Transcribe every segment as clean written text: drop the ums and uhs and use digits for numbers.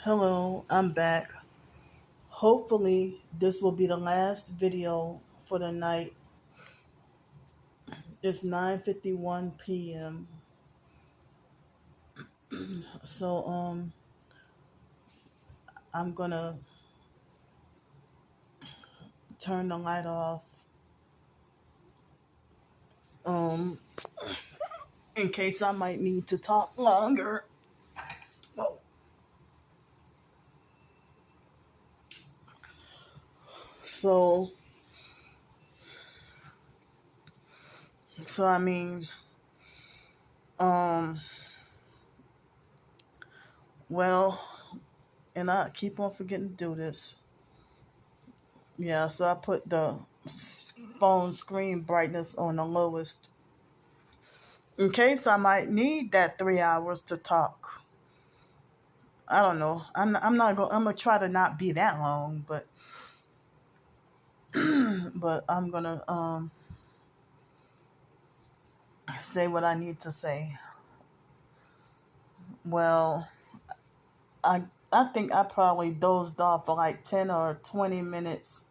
Hello, I'm back. Hopefully, this will be the last video for the night. It's 9:51 p.m. So I'm gonna turn the light off um in case I might need to talk longer. Oh, So so I mean um well, and I keep on forgetting to do this. Yeah, so I put the phone screen brightness on the lowest in case I might need that 3 hours to talk. I don't know. I'm not going. I'm gonna try to not be that long, but but I'm gonna say what I need to say. Well, I I think I probably dozed off for like 10 or 20 minutes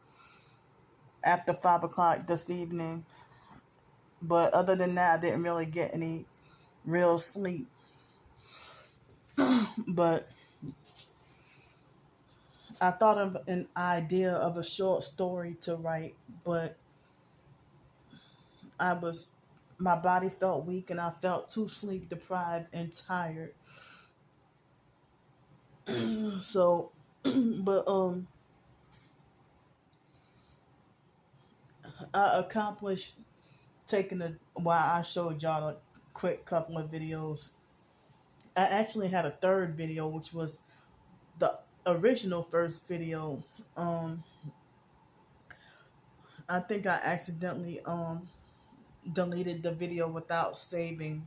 after 5 o'clock this evening. But other than that, I didn't really get any real sleep. But I thought of an idea of a short story to write, but I was my body felt weak and I felt too sleep deprived and tired. So, but I accomplished taking the while I showed y'all a quick couple of videos. I actually had a third video, which was the original first video. Um, I think I accidentally deleted the video without saving.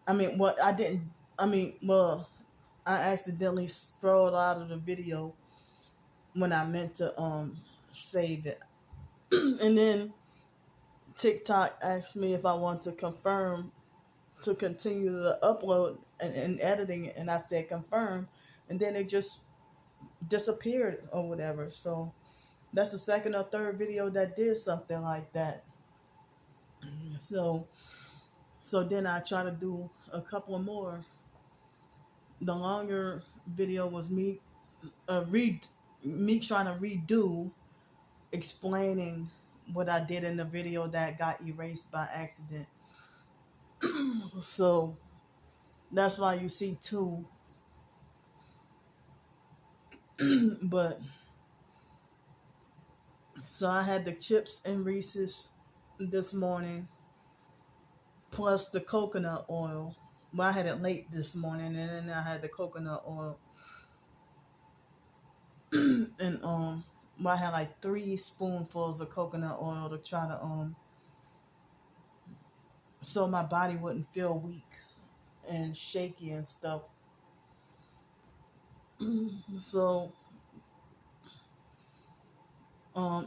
I mean, what I didn't. I mean, well, I accidentally scrolled out of the video when I meant to save it, and then TikTok asked me if I want to confirm to continue the upload and editing it, and I said confirm, and then it just disappeared or whatever. So that's the second or third video that did something like that. So then I try to do a couple more. The longer video was me trying to redo explaining what I did in the video that got erased by accident. So that's why you see two. But so I had the chips and Reese's this morning, plus the coconut oil. Well, I had it late this morning, and then I had the coconut oil, and well, I had like 3 spoonfuls of coconut oil to try to so my body wouldn't feel weak and shaky and stuff. So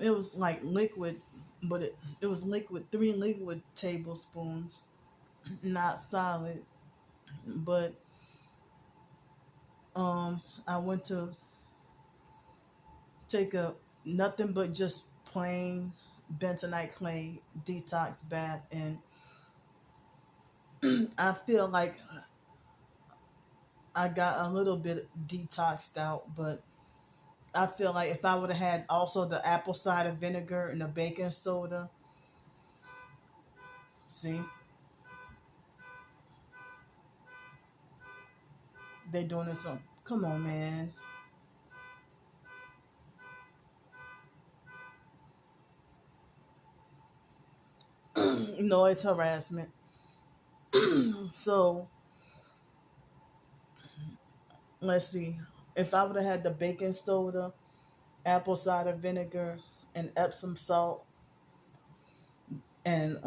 it was like liquid, but it was liquid, 3 liquid tablespoons, not solid. But I went to take a nothing but just plain bentonite clay detox bath, and I feel like I got a little bit detoxed out, but I feel like if I would have had also the apple cider vinegar and the baking soda, see, they doing this on. Come on, man. Noise harassment. So let's see. If I would have had the baking soda, apple cider vinegar, and Epsom salt, and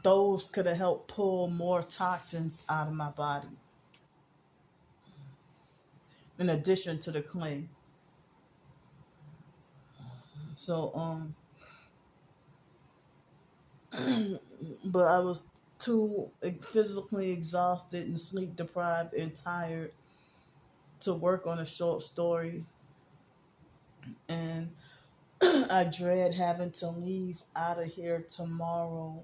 those could have helped pull more toxins out of my body. In addition to the clay. So but I was too physically exhausted and sleep deprived and tired to work on a short story. And I dread having to leave out of here tomorrow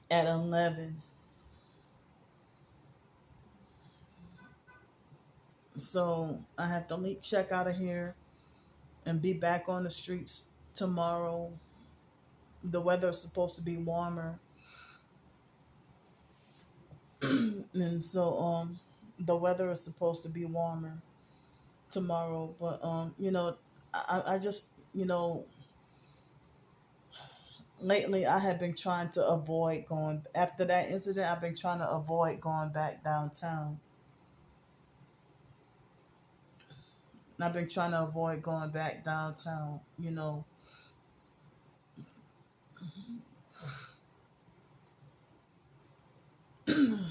at 11. So I have to leave, check out of here, and be back on the streets tomorrow. The weather is supposed to be warmer. And so the weather is supposed to be warmer tomorrow. But I just, lately I have been trying to avoid going, after that incident, I've been trying to avoid going back downtown. I've been trying to avoid going back downtown.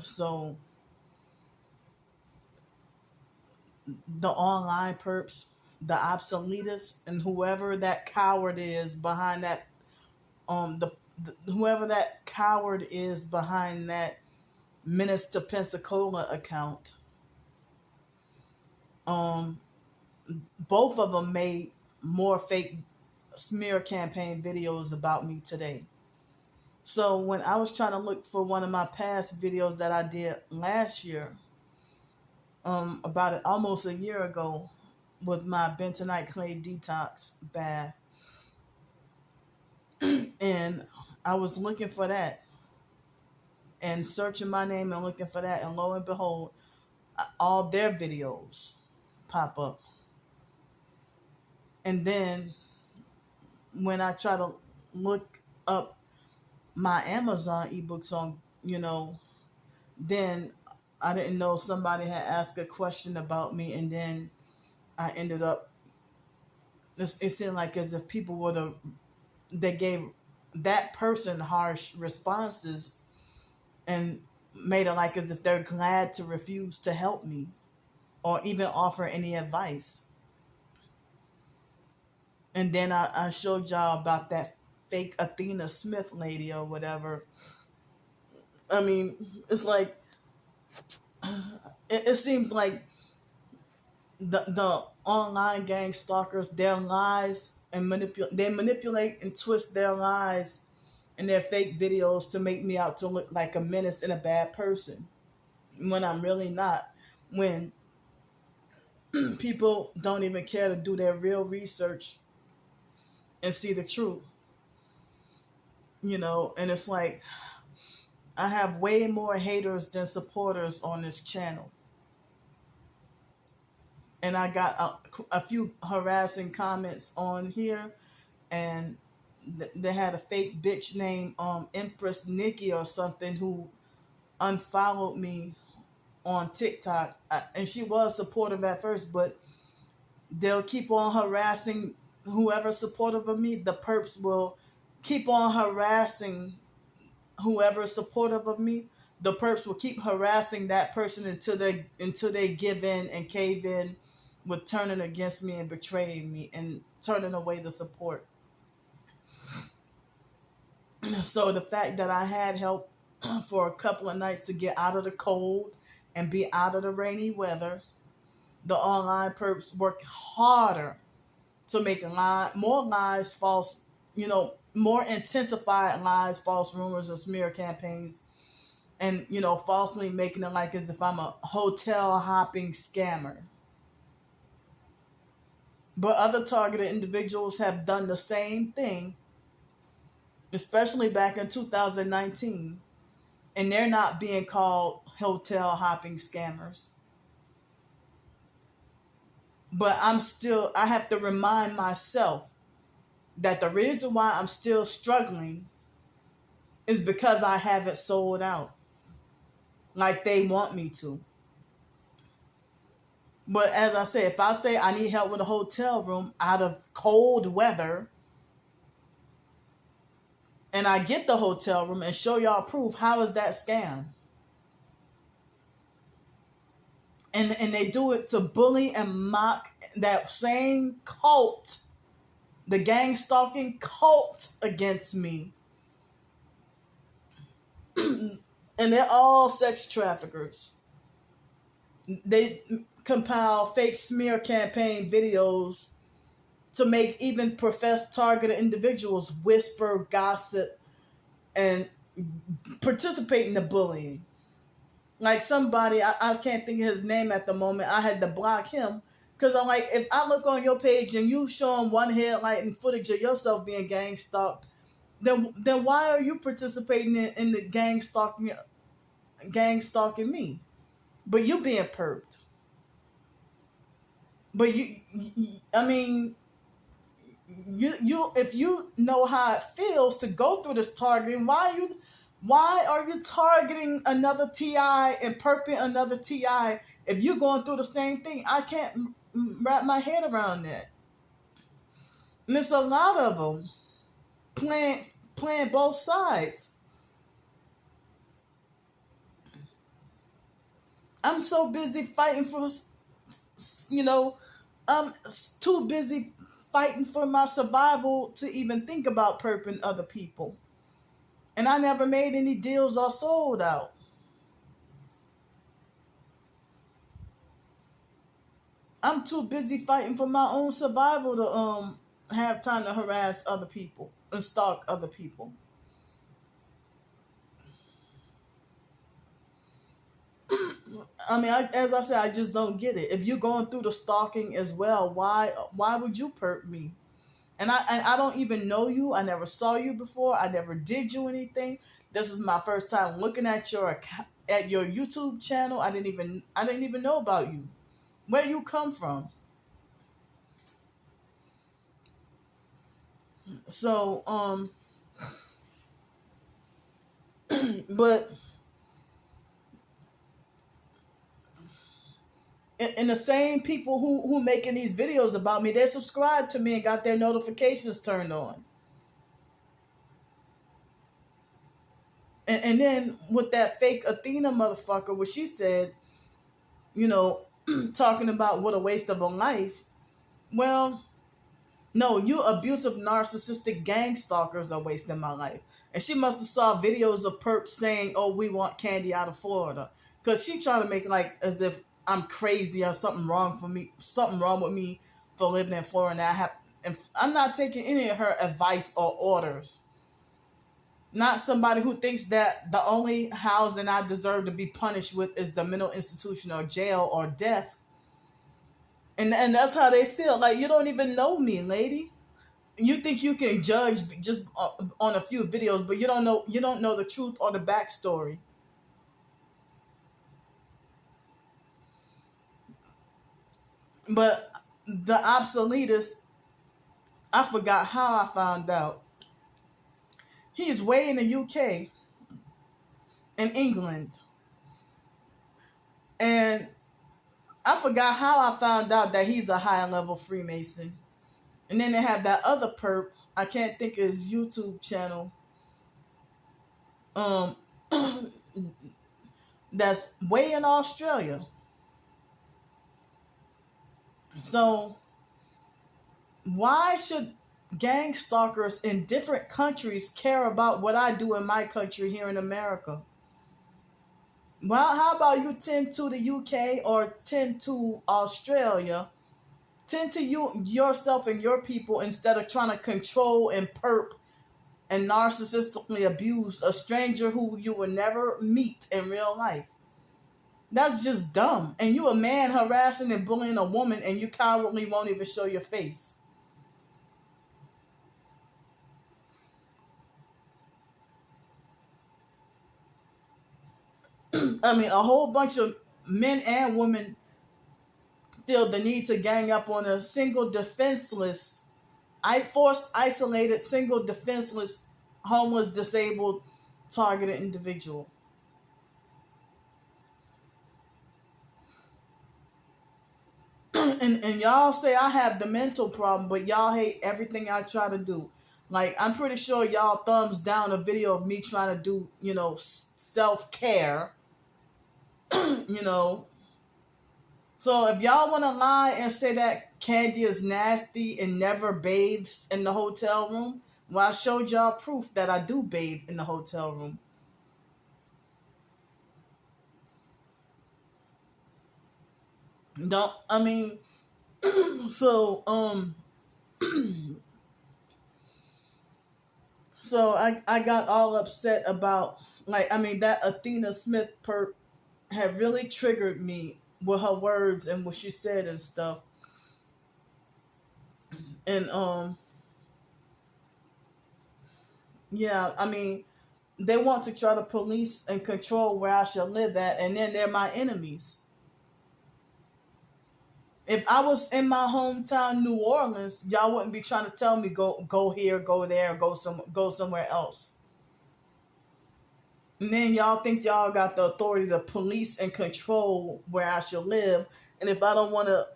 So the online perps, the obsoletists, and whoever that coward is behind that, whoever that coward is behind that Menace to Pensacola account, um, both of them made more fake smear campaign videos about me today. So when I was trying to look for one of my past videos that I did last year, about it almost a year ago, with my bentonite clay detox bath, and I was looking for that and searching my name and looking for that, and lo and behold, all their videos pop up. And then when I try to look up my Amazon ebooks on, then I didn't know somebody had asked a question about me, and then I ended up. It seemed like as if people would have, they gave that person harsh responses and made it like as if they're glad to refuse to help me or even offer any advice. And then I showed y'all about that fake Athena Smith lady or whatever. I mean, it's like, it seems like the online gang stalkers, their lies and they manipulate and twist their lies and their fake videos to make me out to look like a menace and a bad person when I'm really not. When people don't even care to do their real research and see the truth, and it's like I have way more haters than supporters on this channel. And I got a few harassing comments on here, and they had a fake bitch named Empress Nikki or something who unfollowed me on TikTok, and she was supportive at first, but they'll keep on harassing whoever's supportive of me. The perps will keep on harassing whoever's supportive of me. The perps will keep harassing that person until they give in and cave in with turning against me and betraying me and turning away the support. So the fact that I had help for a couple of nights to get out of the cold and be out of the rainy weather, the online perps work harder to make more lies, false, more intensified lies, false rumors, or smear campaigns, and falsely making it like as if I'm a hotel hopping scammer. But other targeted individuals have done the same thing, especially back in 2019, and they're not being called hotel hopping scammers. But I have to remind myself that the reason why I'm still struggling is because I haven't sold out like they want me to. But as I say, if I say I need help with a hotel room out of cold weather, and I get the hotel room and show y'all proof, how is that scam? And they do it to bully and mock that same cult, the gang stalking cult against me. And they're all sex traffickers. They compile fake smear campaign videos to make even professed targeted individuals whisper, gossip, and participate in the bullying. Like somebody, I can't think of his name at the moment. I had to block him because I'm like, if I look on your page and you showing one headlight and footage of yourself being gang stalked, then why are you participating in the gang stalking me? But you being perped. But I mean, you if you know how it feels to go through this targeting, why are you targeting another TI and perping another TI if you're going through the same thing? I can't wrap my head around that. And there's a lot of them playing both sides. I'm so busy fighting for, you know, I'm too busy fighting for my survival to even think about perping other people. And I never made any deals or sold out. I'm too busy fighting for my own survival to have time to harass other people and stalk other people. I mean, as I said, I just don't get it. If you're going through the stalking as well, why would you perp me? And I don't even know you. I never saw you before. I never did you anything. This is my first time looking at your YouTube channel. I didn't even know about you. Where you come from? So but and the same people who making these videos about me, they subscribed to me and got their notifications turned on. And then with that fake Athena motherfucker, what she said, you know, talking about what a waste of a life. Well, no, you abusive, narcissistic gang stalkers are wasting my life. And she must have saw videos of perps saying, "Oh, we want Candy out of Florida," because she trying to make it like as if I'm crazy or something wrong with me for living in Florida. And I'm not taking any of her advice or orders. Not somebody who thinks that the only housing I deserve to be punished with is the mental institution or jail or death. And that's how they feel. Like, you don't even know me, lady. You think you can judge just on a few videos, but you don't know the truth or the backstory. But the obsoletist, I forgot how I found out. He's way in the UK, in England. And I forgot how I found out that he's a high level Freemason. And then they have that other perp. I can't think of his YouTube channel. That's way in Australia. So why should gang stalkers in different countries care about what I do in my country here in America? Well, how about you tend to the UK or tend to Australia? Tend to yourself and your people instead of trying to control and perp and narcissistically abuse a stranger who you will never meet in real life. That's just dumb. And you a man harassing and bullying a woman and you cowardly won't even show your face. I mean, a whole bunch of men and women feel the need to gang up on a single defenseless, isolated, single defenseless, homeless, disabled, targeted individual. And y'all say I have the mental problem, but y'all hate everything I try to do. Like, I'm pretty sure y'all thumbs down a video of me trying to do, self-care. So if y'all want to lie and say that Candy is nasty and never bathes in the hotel room, well, I showed y'all proof that I do bathe in the hotel room. Don't I mean so so I got all upset about, like, I mean, that Athena Smith had really triggered me with her words and what she said and stuff. And yeah, I mean, they want to try to police and control where I shall live at, and then they're my enemies. If I was in my hometown, New Orleans, y'all wouldn't be trying to tell me go here, go there, go somewhere else. And then y'all think y'all got the authority to police and control where I shall live. And if I don't want to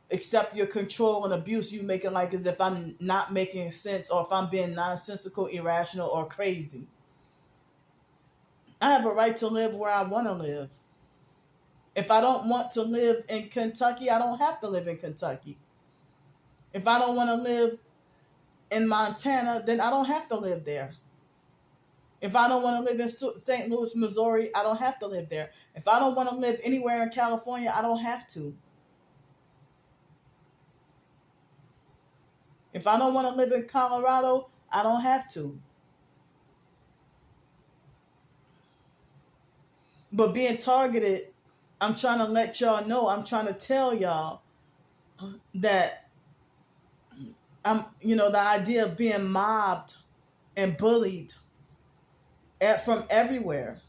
accept your control and abuse, you make it like as if I'm not making sense, or if I'm being nonsensical, irrational, or crazy. I have a right to live where I want to live. If I don't want to live in Kentucky, I don't have to live in Kentucky. If I don't want to live in Montana, then I don't have to live there. If I don't want to live in St. Louis, Missouri, I don't have to live there. If I don't want to live anywhere in California, I don't have to. If I don't want to live in Colorado, I don't have to. But being targeted, I'm trying to let y'all know, I'm trying to tell y'all that the idea of being mobbed and bullied from everywhere.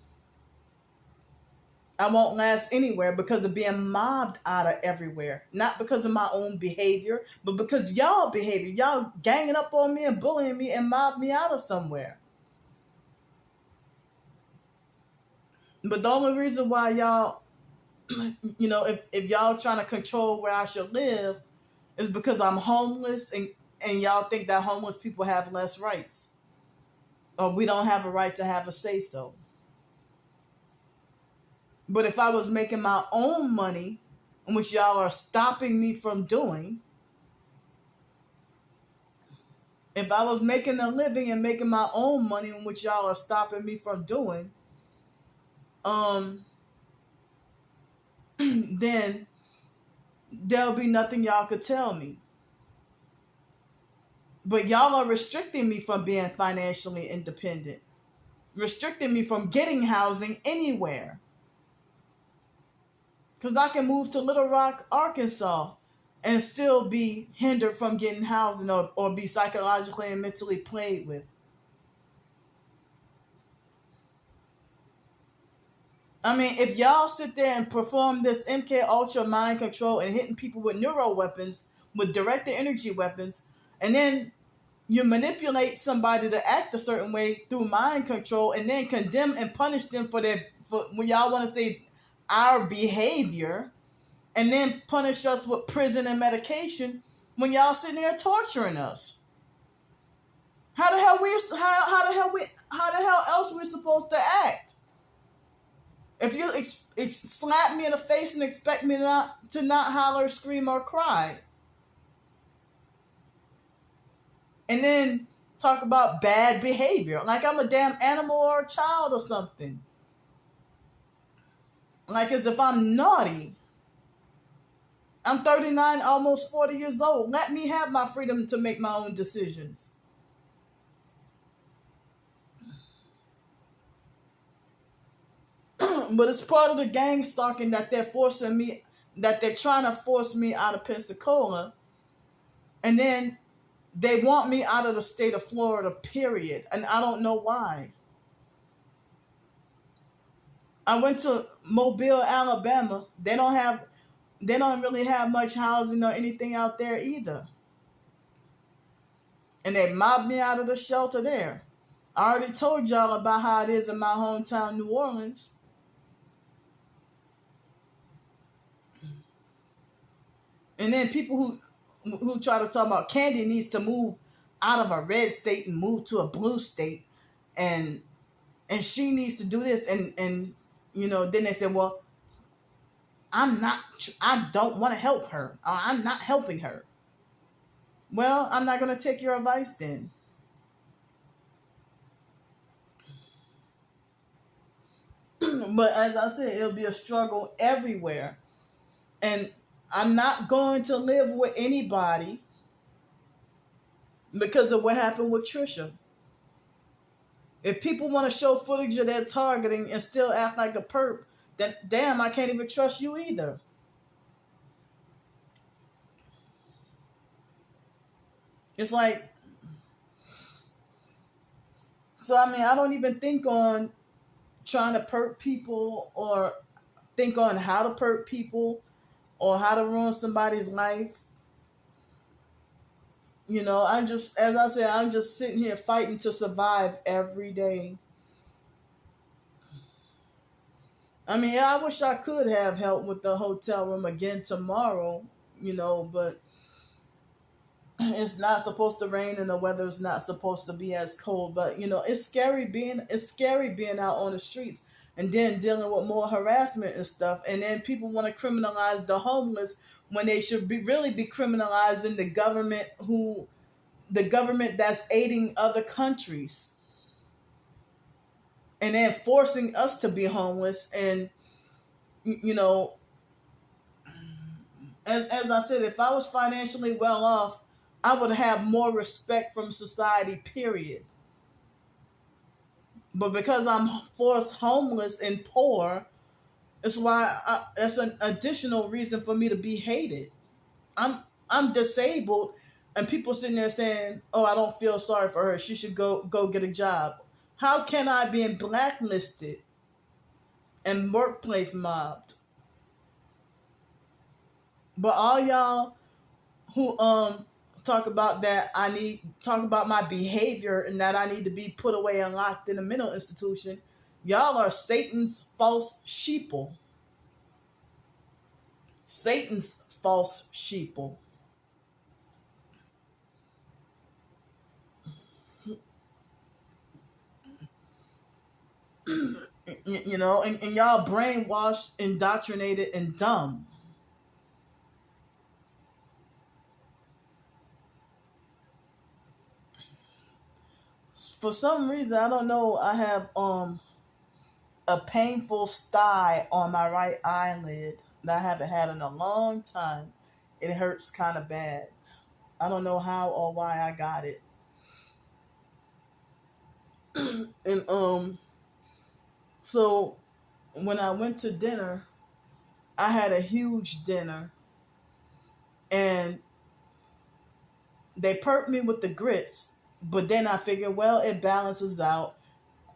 I won't last anywhere because of being mobbed out of everywhere. Not because of my own behavior, but because y'all behavior. Y'all ganging up on me and bullying me and mobbed me out of somewhere. But the only reason why y'all, if y'all trying to control where I should live is because I'm homeless, and y'all think that homeless people have less rights. Or we don't have a right to have a say-so. But if I was making my own money, which y'all are stopping me from doing, if I was making a living and making my own money, which y'all are stopping me from doing, then there'll be nothing y'all could tell me. But y'all are restricting me from being financially independent, restricting me from getting housing anywhere. Because I can move to Little Rock, Arkansas, and still be hindered from getting housing, or be psychologically and mentally played with. I mean, if y'all sit there and perform this MK Ultra mind control and hitting people with neuro weapons, with directed energy weapons, and then you manipulate somebody to act a certain way through mind control, and then condemn and punish them for when y'all want to say our behavior, and then punish us with prison and medication when y'all sitting there torturing us. How the hell else we supposed to act? If you slap me in the face and expect me to not holler, scream, or cry, and then talk about bad behavior, like I'm a damn animal or a child or something, like as if I'm naughty. I'm 39, almost 40 years old. Let me have my freedom to make my own decisions. But it's part of the gang stalking that they're trying to force me out of Pensacola. And then they want me out of the state of Florida, period. And I don't know why. I went to Mobile, Alabama. They don't really have much housing or anything out there either. And they mobbed me out of the shelter there. I already told y'all about how it is in my hometown, New Orleans. And then people who try to talk about Candy needs to move out of a red state and move to a blue state, and she needs to do this, and then they say, well, I don't want to help her. I'm not helping her. Well, I'm not going to take your advice then. But as I said, it'll be a struggle everywhere. And I'm not going to live with anybody because of what happened with Trisha. If people want to show footage of their targeting and still act like a perp, then damn, I can't even trust you either. It's like, so I mean, I don't even think on trying to perp people or think on how to perp people or how to ruin somebody's life. You know, I'm just, as I said, I'm just sitting here fighting to survive every day. I mean, I wish I could have help with the hotel room again tomorrow, you know, but it's not supposed to rain and the weather's not supposed to be as cold. But you know, it's scary being out on the streets and then dealing with more harassment and stuff. And then people want to criminalize the homeless when they should really be criminalizing the government that's aiding other countries and then forcing us to be homeless. And you know, as I said, if I was financially well off, I would have more respect from society, period. But because I'm forced homeless and poor, that's an additional reason for me to be hated. I'm disabled, and people sitting there saying, "Oh, I don't feel sorry for her. She should go get a job." How can I be blacklisted and workplace mobbed? But all y'all who talk about that talk about my behavior and that I need to be put away and locked in a mental institution, y'all are Satan's false sheeple. Satan's false sheeple. You know, and y'all brainwashed, indoctrinated, and dumb. For some reason, I don't know, I have a painful sty on my right eyelid that I haven't had in a long time. It hurts kind of bad. I don't know how or why I got it. And so when I went to dinner, I had a huge dinner, and they perked me with the grits, but then I figured, well, it balances out.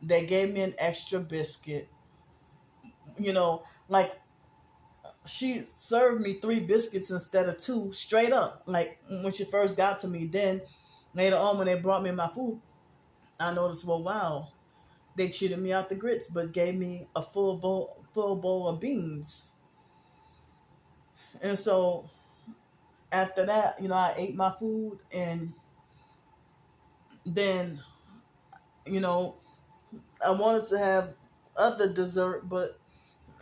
They gave me an extra biscuit. You know, like she served me 3 biscuits instead of 2, straight up. Like when she first got to me. Then later on, when they brought me my food, I noticed, well, wow, they cheated me out the grits, but gave me a full bowl of beans. And so after that, you know, I ate my food, and then, you know, I wanted to have other dessert, but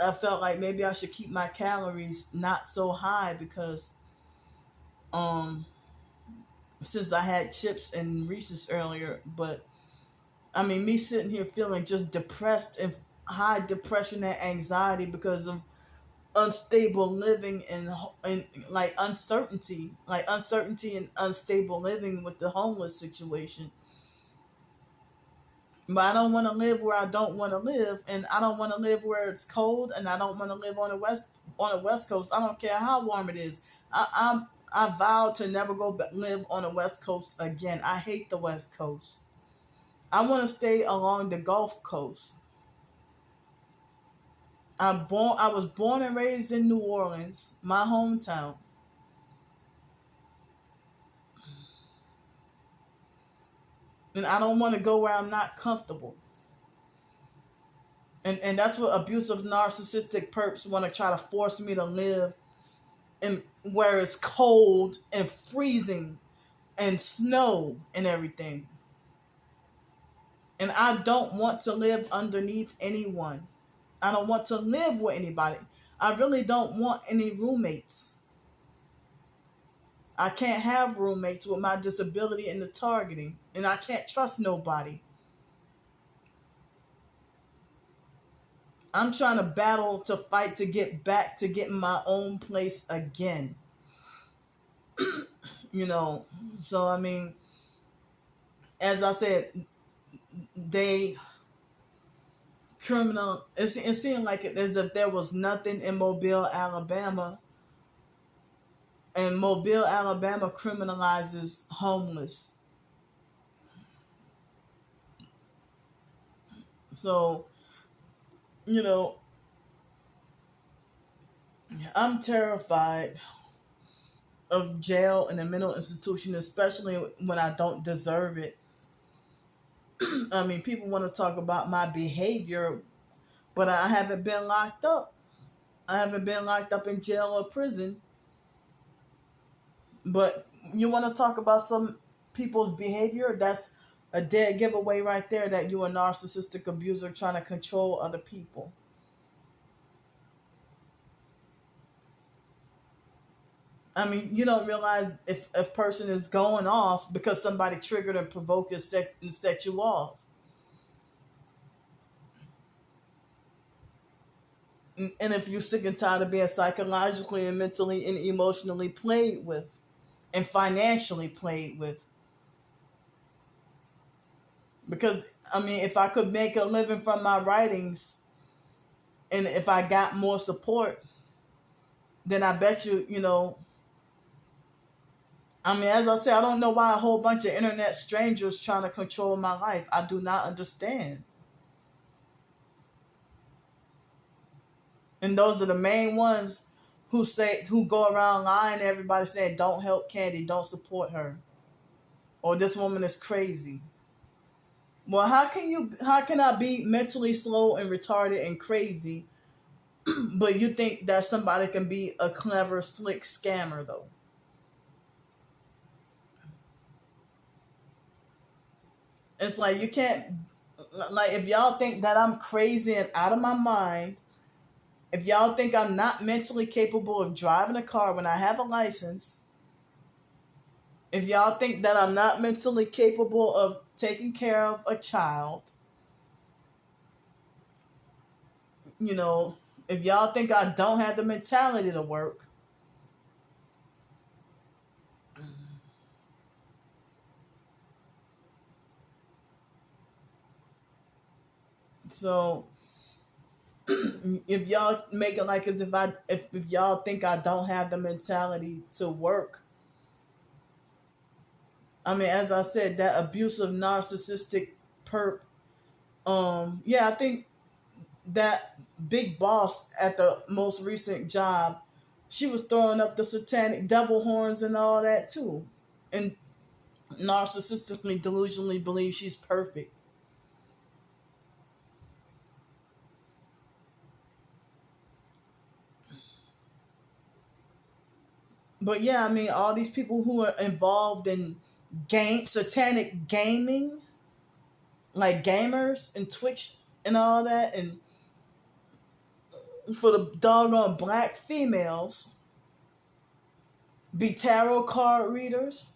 I felt like maybe I should keep my calories not so high because um since I had chips and Reese's earlier. But I mean, me sitting here feeling just depressed and high depression and anxiety because of unstable living and like uncertainty and unstable living with the homeless situation. But I don't want to live where I don't want to live, and I don't want to live where it's cold, and I don't want to live on the west coast. I don't care how warm it is. I vowed to never live on the west coast again. I hate the west coast. I want to stay along the Gulf Coast. I was born and raised in New Orleans, my hometown. And I don't want to go where I'm not comfortable. And that's what abusive narcissistic perps want to try to force me to live in, where it's cold and freezing and snow and everything. And I don't want to live underneath anyone. I don't want to live with anybody. I really don't want any roommates. I can't have roommates with my disability and the targeting, and I can't trust nobody. I'm trying to battle to fight to get back to get my own place again. You know, so I mean, as I said, they criminal. It seemed like it as if there was nothing in Mobile, Alabama, and Mobile, Alabama criminalizes homeless. So, you know, I'm terrified of jail and a mental institution, especially when I don't deserve it. I mean, people want to talk about my behavior, but I haven't been locked up. I haven't been locked up in jail or prison. But you want to talk about some people's behavior? That's a dead giveaway right there that you're a narcissistic abuser trying to control other people. I mean, you don't realize if a person is going off because somebody triggered and provoked and set you off. And if you're sick and tired of being psychologically and mentally and emotionally played with and financially played with. Because, I mean, if I could make a living from my writings and if I got more support, then I bet you, you know, I mean, as I say, I don't know why a whole bunch of internet strangers trying to control my life. I do not understand. And those are the main ones who go around lying to everybody saying, don't help Candy, don't support her. Or this woman is crazy. Well, how can I be mentally slow and retarded and crazy, but you think that somebody can be a clever, slick scammer though? It's like you can't, like, if y'all think that I'm crazy and out of my mind, if y'all think I'm not mentally capable of driving a car when I have a license, if y'all think that I'm not mentally capable of taking care of a child, you know, if y'all think I don't have the mentality to work, so if y'all make it like as if y'all think I don't have the mentality to work, I mean, as I said, that abusive narcissistic perp, yeah, I think that big boss at the most recent job, she was throwing up the satanic devil horns and all that too, and narcissistically, delusionally believes she's perfect. But yeah, I mean, all these people who are involved in satanic gaming, like gamers and Twitch and all that, and for the doggone black females, be tarot card readers,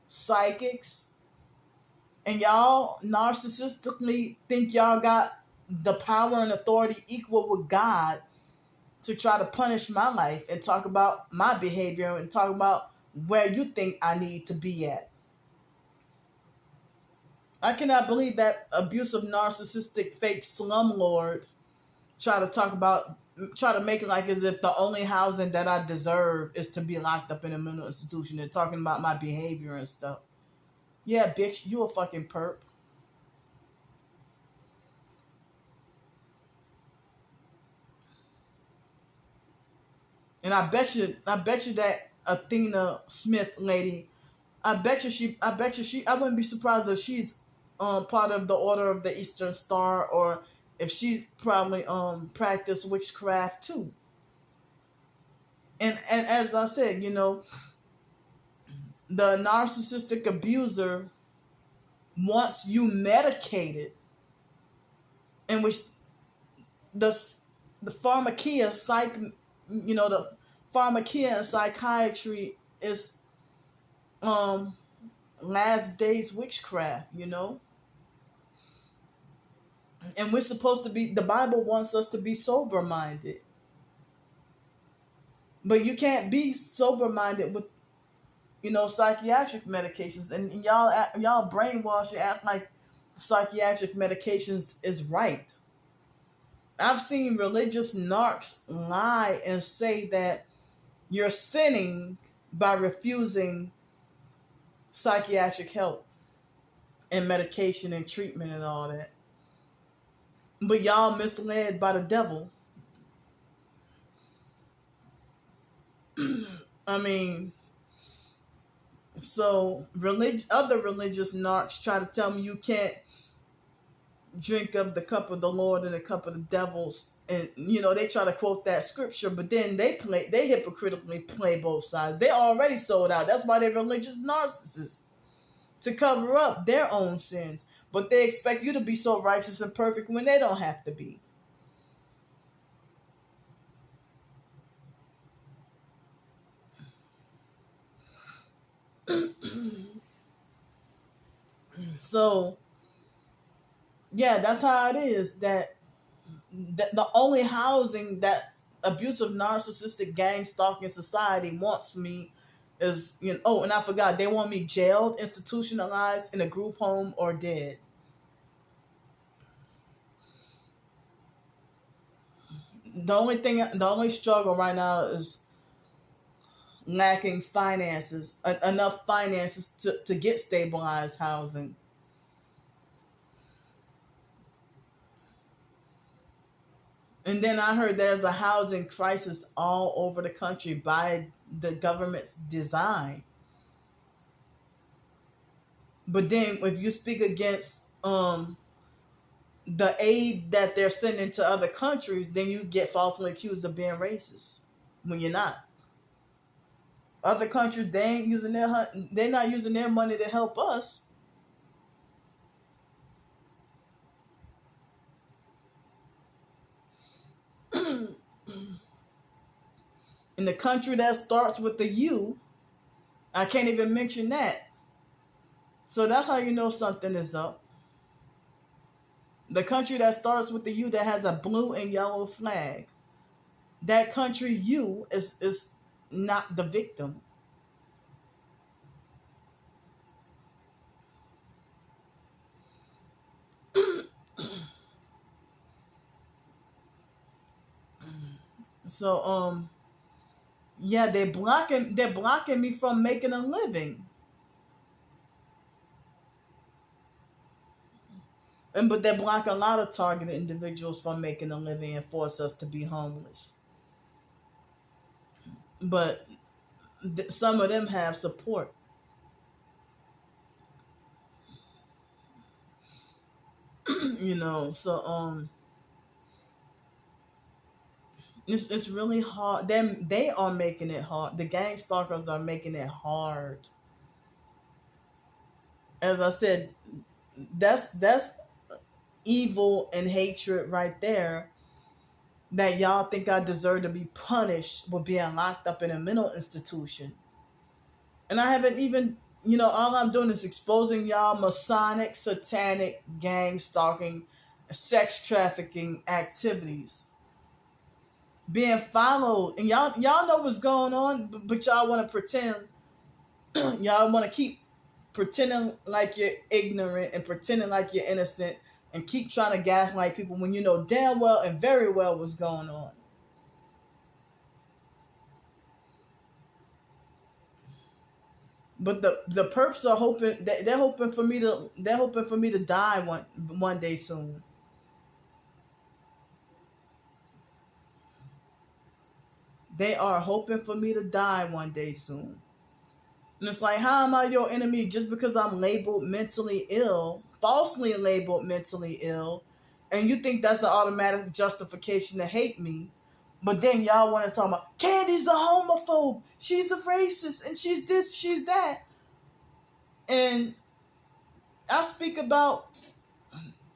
psychics, and y'all narcissistically think y'all got the power and authority equal with God to try to punish my life and talk about my behavior and talk about where you think I need to be at. I cannot believe that abusive, narcissistic, fake slumlord try to try to make it like as if the only housing that I deserve is to be locked up in a mental institution and talking about my behavior and stuff. Yeah, bitch, you a fucking perp. And I bet you that Athena Smith lady, I wouldn't be surprised if she's part of the Order of the Eastern Star, or if she probably practiced witchcraft too. And as I said, you know, the narcissistic abuser wants you medicated, in which the the pharmakia psych, you know, the pharmakia and psychiatry is um last days witchcraft, you know. And we're supposed to be, the Bible wants us to be sober minded. But you can't be sober minded with, psychiatric medications. And y'all brainwash and act like psychiatric medications is right. I've seen religious narcs lie and say that you're sinning by refusing psychiatric help and medication and treatment and all that. But y'all misled by the devil. I mean, so other religious narcs try to tell me you can't drink of the cup of the Lord and the cup of the devils. And they try to quote that scripture, but then they hypocritically play both sides. They already sold out. That's why they're religious narcissists, to cover up their own sins. But they expect you to be so righteous and perfect when they don't have to be. So, yeah, that's how it is. That the only housing that abusive, narcissistic, gang stalking society wants me is, oh, and I forgot, they want me jailed, institutionalized in a group home, or dead. The only struggle right now is lacking finances, enough finances to get stabilized housing. And then I heard there's a housing crisis all over the country by the government's design. But then if you speak against the aid that they're sending to other countries, then you get falsely accused of being racist when you're not. Other countries, they're not using their money to help us. In the country that starts with the U, I can't even mention that. So that's how you know something is up. The country that starts with the U, that has a blue and yellow flag, that country U is not the victim. So yeah, they're blocking me from making a living. But they block a lot of targeted individuals from making a living and force us to be homeless. But some of them have support. So it's really hard. They are making it hard. The gang stalkers are making it hard. As I said, that's evil and hatred right there, that y'all think I deserve to be punished with being locked up in a mental institution. And I haven't even, all I'm doing is exposing y'all Masonic, satanic, gang stalking, sex trafficking activities. Being followed. And y'all know what's going on, but y'all want to pretend. Y'all want to keep pretending like you're ignorant and pretending like you're innocent and keep trying to gaslight people when you know damn well and very well what's going on. But the perps are hoping, they're hoping for me to die one day soon. They are hoping for me to die one day soon. And it's like, how am I your enemy just because I'm labeled mentally ill, falsely labeled mentally ill, and you think that's an automatic justification to hate me? But then y'all want to talk about, Candy's a homophobe, she's a racist, and she's this, she's that. And I speak about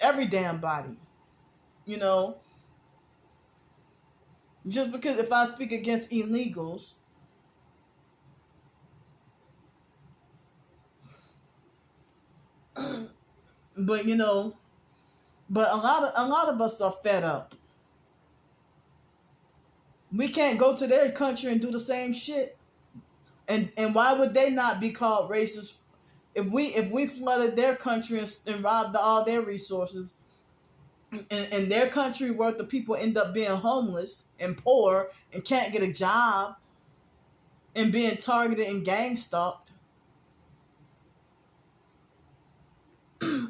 every damn body, just because if I speak against illegals, but But a lot of us are fed up. We can't go to their country and do the same shit. And why would they not be called racist if we flooded their country and robbed all their resources, and their country worth the people end up being homeless and poor and can't get a job and being targeted and gang stalked?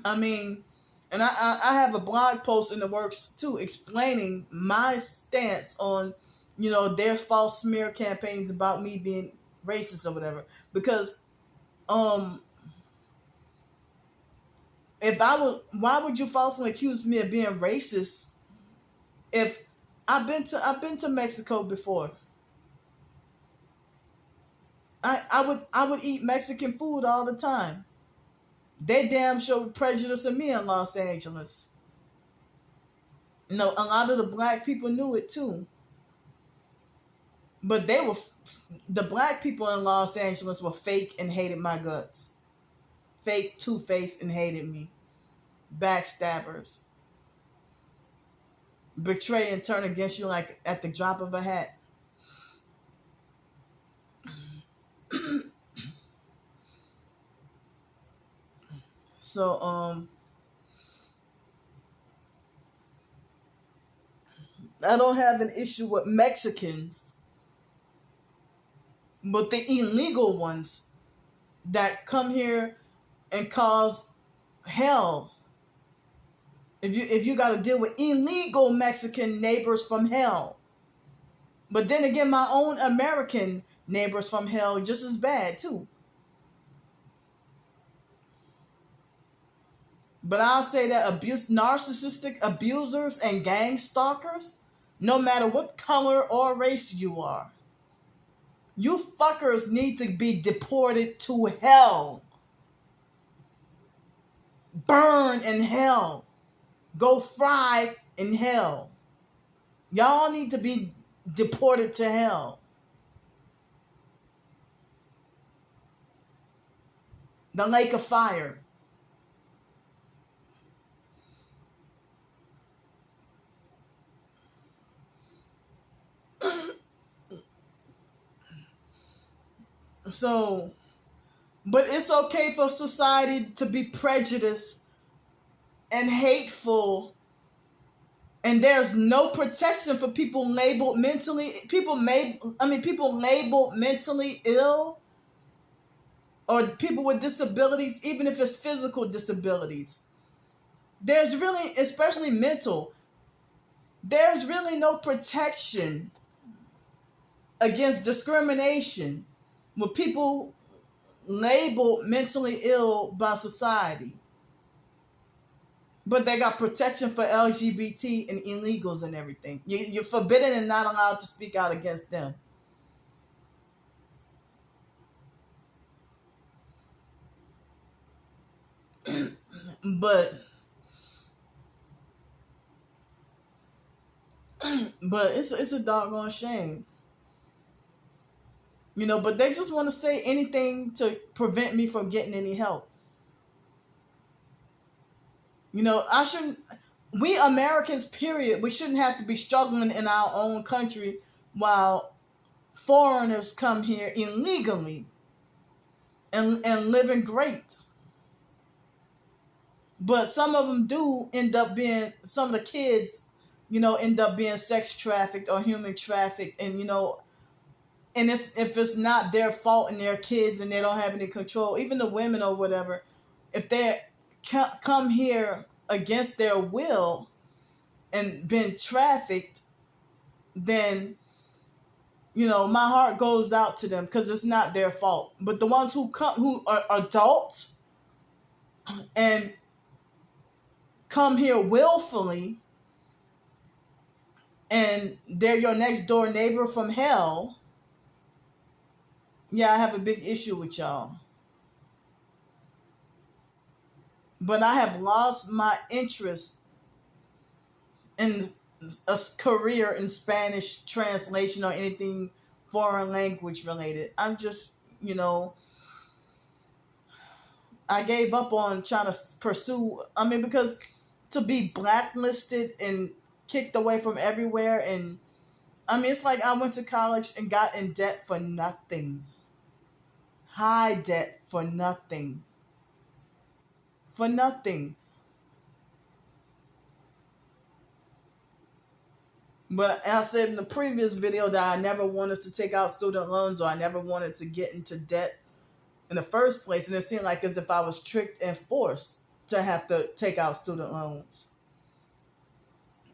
I mean, and I have a blog post in the works too explaining my stance on, their false smear campaigns about me being racist or whatever. Because if I would, why would you falsely accuse me of being racist if I've been to Mexico before? I would eat Mexican food all the time. They damn sure prejudice of me in Los Angeles. A lot of the black people knew it too. But the black people in Los Angeles were fake and hated my guts. Fake, two-faced, and hated me. Backstabbers. Betray and turn against you like at the drop of a hat. So, I don't have an issue with Mexicans, but the illegal ones that come here and cause hell. If you got to deal with illegal Mexican neighbors from hell, but then again, my own American neighbors from hell just as bad too. But I'll say that narcissistic abusers and gang stalkers, no matter what color or race you are, you fuckers need to be deported to hell. Burn in hell. Go fry in hell. Y'all need to be deported to hell. The lake of fire. So, but it's okay for society to be prejudiced and hateful, and there's no protection for people labeled mentally ill, or people with disabilities, even if it's physical disabilities. There's really, especially mental, there's really no protection against discrimination with people labeled mentally ill by society. But they got protection for LGBT and illegals and everything. You're forbidden and not allowed to speak out against them. But it's a doggone shame. But they just want to say anything to prevent me from getting any help. We Americans, period, we shouldn't have to be struggling in our own country while foreigners come here illegally and living great. But some of them do end up being, some of the kids, end up being sex trafficked or human trafficked, and and if it's not their fault and their kids and they don't have any control, even the women or whatever, if they come here against their will and been trafficked, then my heart goes out to them because it's not their fault. But the ones who are adults and come here willfully, and they're your next door neighbor from hell, yeah, I have a big issue with y'all. But I have lost my interest in a career in Spanish translation or anything foreign language related. I'm just, I gave up on trying to pursue, because to be blacklisted and kicked away from everywhere. And I mean, it's like I went to college and got in debt for nothing. High debt for nothing. For nothing. But I said in the previous video that I never wanted to take out student loans, or I never wanted to get into debt in the first place. And it seemed like as if I was tricked and forced to have to take out student loans.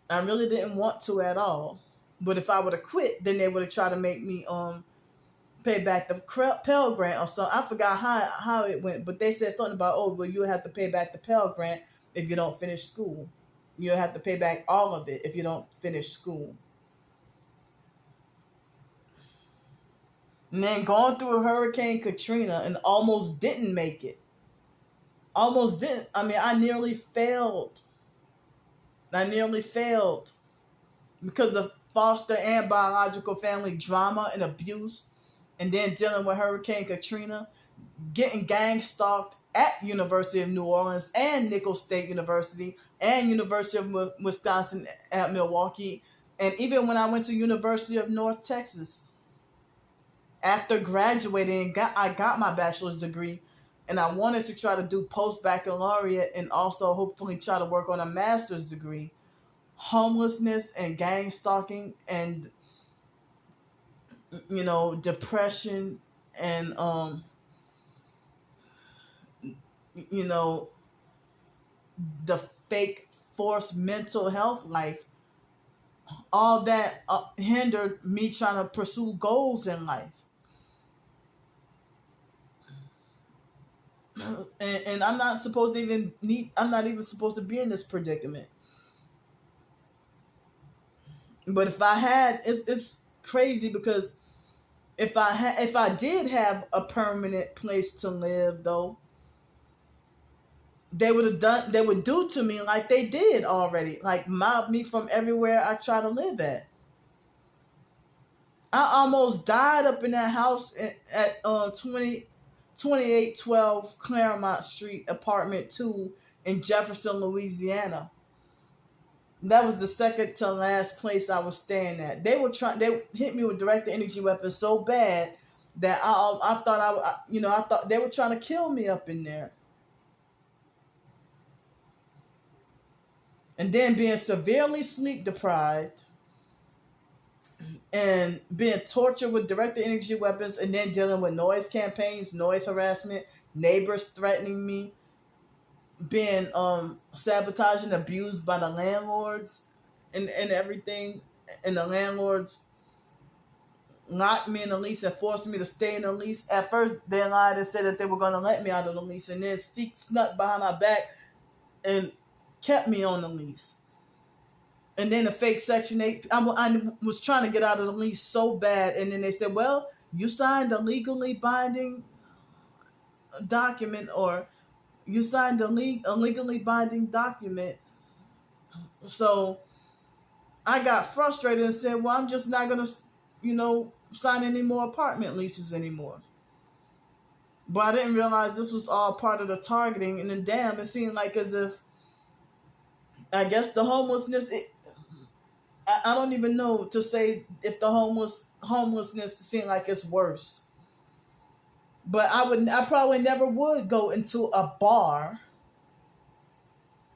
I really didn't want to at all. But if I would have quit, then they would have tried to make me pay back the Pell Grant or something. I forgot how it went, but they said something about, oh, well, you'll have to pay back the Pell Grant if you don't finish school. You'll have to pay back all of it if you don't finish school. And then going through Hurricane Katrina and almost didn't make it. Almost didn't. I mean, I nearly failed. Because of foster and biological family drama and abuse, and then dealing with Hurricane Katrina, getting gang stalked at University of New Orleans and Nicholls State University and University of Wisconsin at Milwaukee, and even when I went to University of North Texas. After graduating, I got my bachelor's degree, and I wanted to try to do post-baccalaureate and also hopefully try to work on a master's degree. Homelessness and gang stalking and, you know, depression and, you know, the fake forced mental health life, all that hindered me trying to pursue goals in life. And I'm not supposed to I'm not even supposed to be in this predicament. But if I had, it's crazy, because if I did have a permanent place to live, though, they would do to me like they did already, like mob me from everywhere I try to live at. I almost died up in that house at 2812 Claremont Street, apartment 2 in Jefferson, Louisiana. That was the second to last place I was staying at. They hit me with direct energy weapons so bad that I thought they were trying to kill me up in there. And then being severely sleep deprived and being tortured with direct energy weapons, and then dealing with noise campaigns, noise harassment, neighbors threatening me, being sabotaged and abused by the landlords and everything. And the landlords locked me in the lease and forced me to stay in the lease. At first, they lied and said that they were going to let me out of the lease, and then snuck behind my back and kept me on the lease. And then the fake Section 8, I was trying to get out of the lease so bad, and then they said, well, you signed a legally binding document, or you signed a legally binding document. So I got frustrated and said, well, I'm just not going to, sign any more apartment leases anymore. But I didn't realize this was all part of the targeting. And then, damn, it seemed like as if, I guess the homelessness, I don't even know to say if the homelessness seemed like it's worse. But I probably never would go into a bar.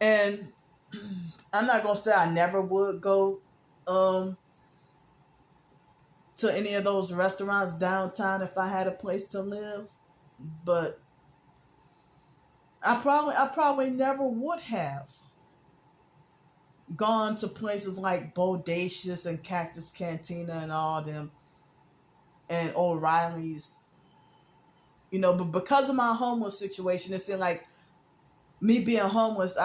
And I'm not going to say I never would go to any of those restaurants downtown if I had a place to live. But I probably never would have gone to places like Bodacious and Cactus Cantina and all them, and O'Reilly's. But because of my homeless situation, it seemed like me being homeless,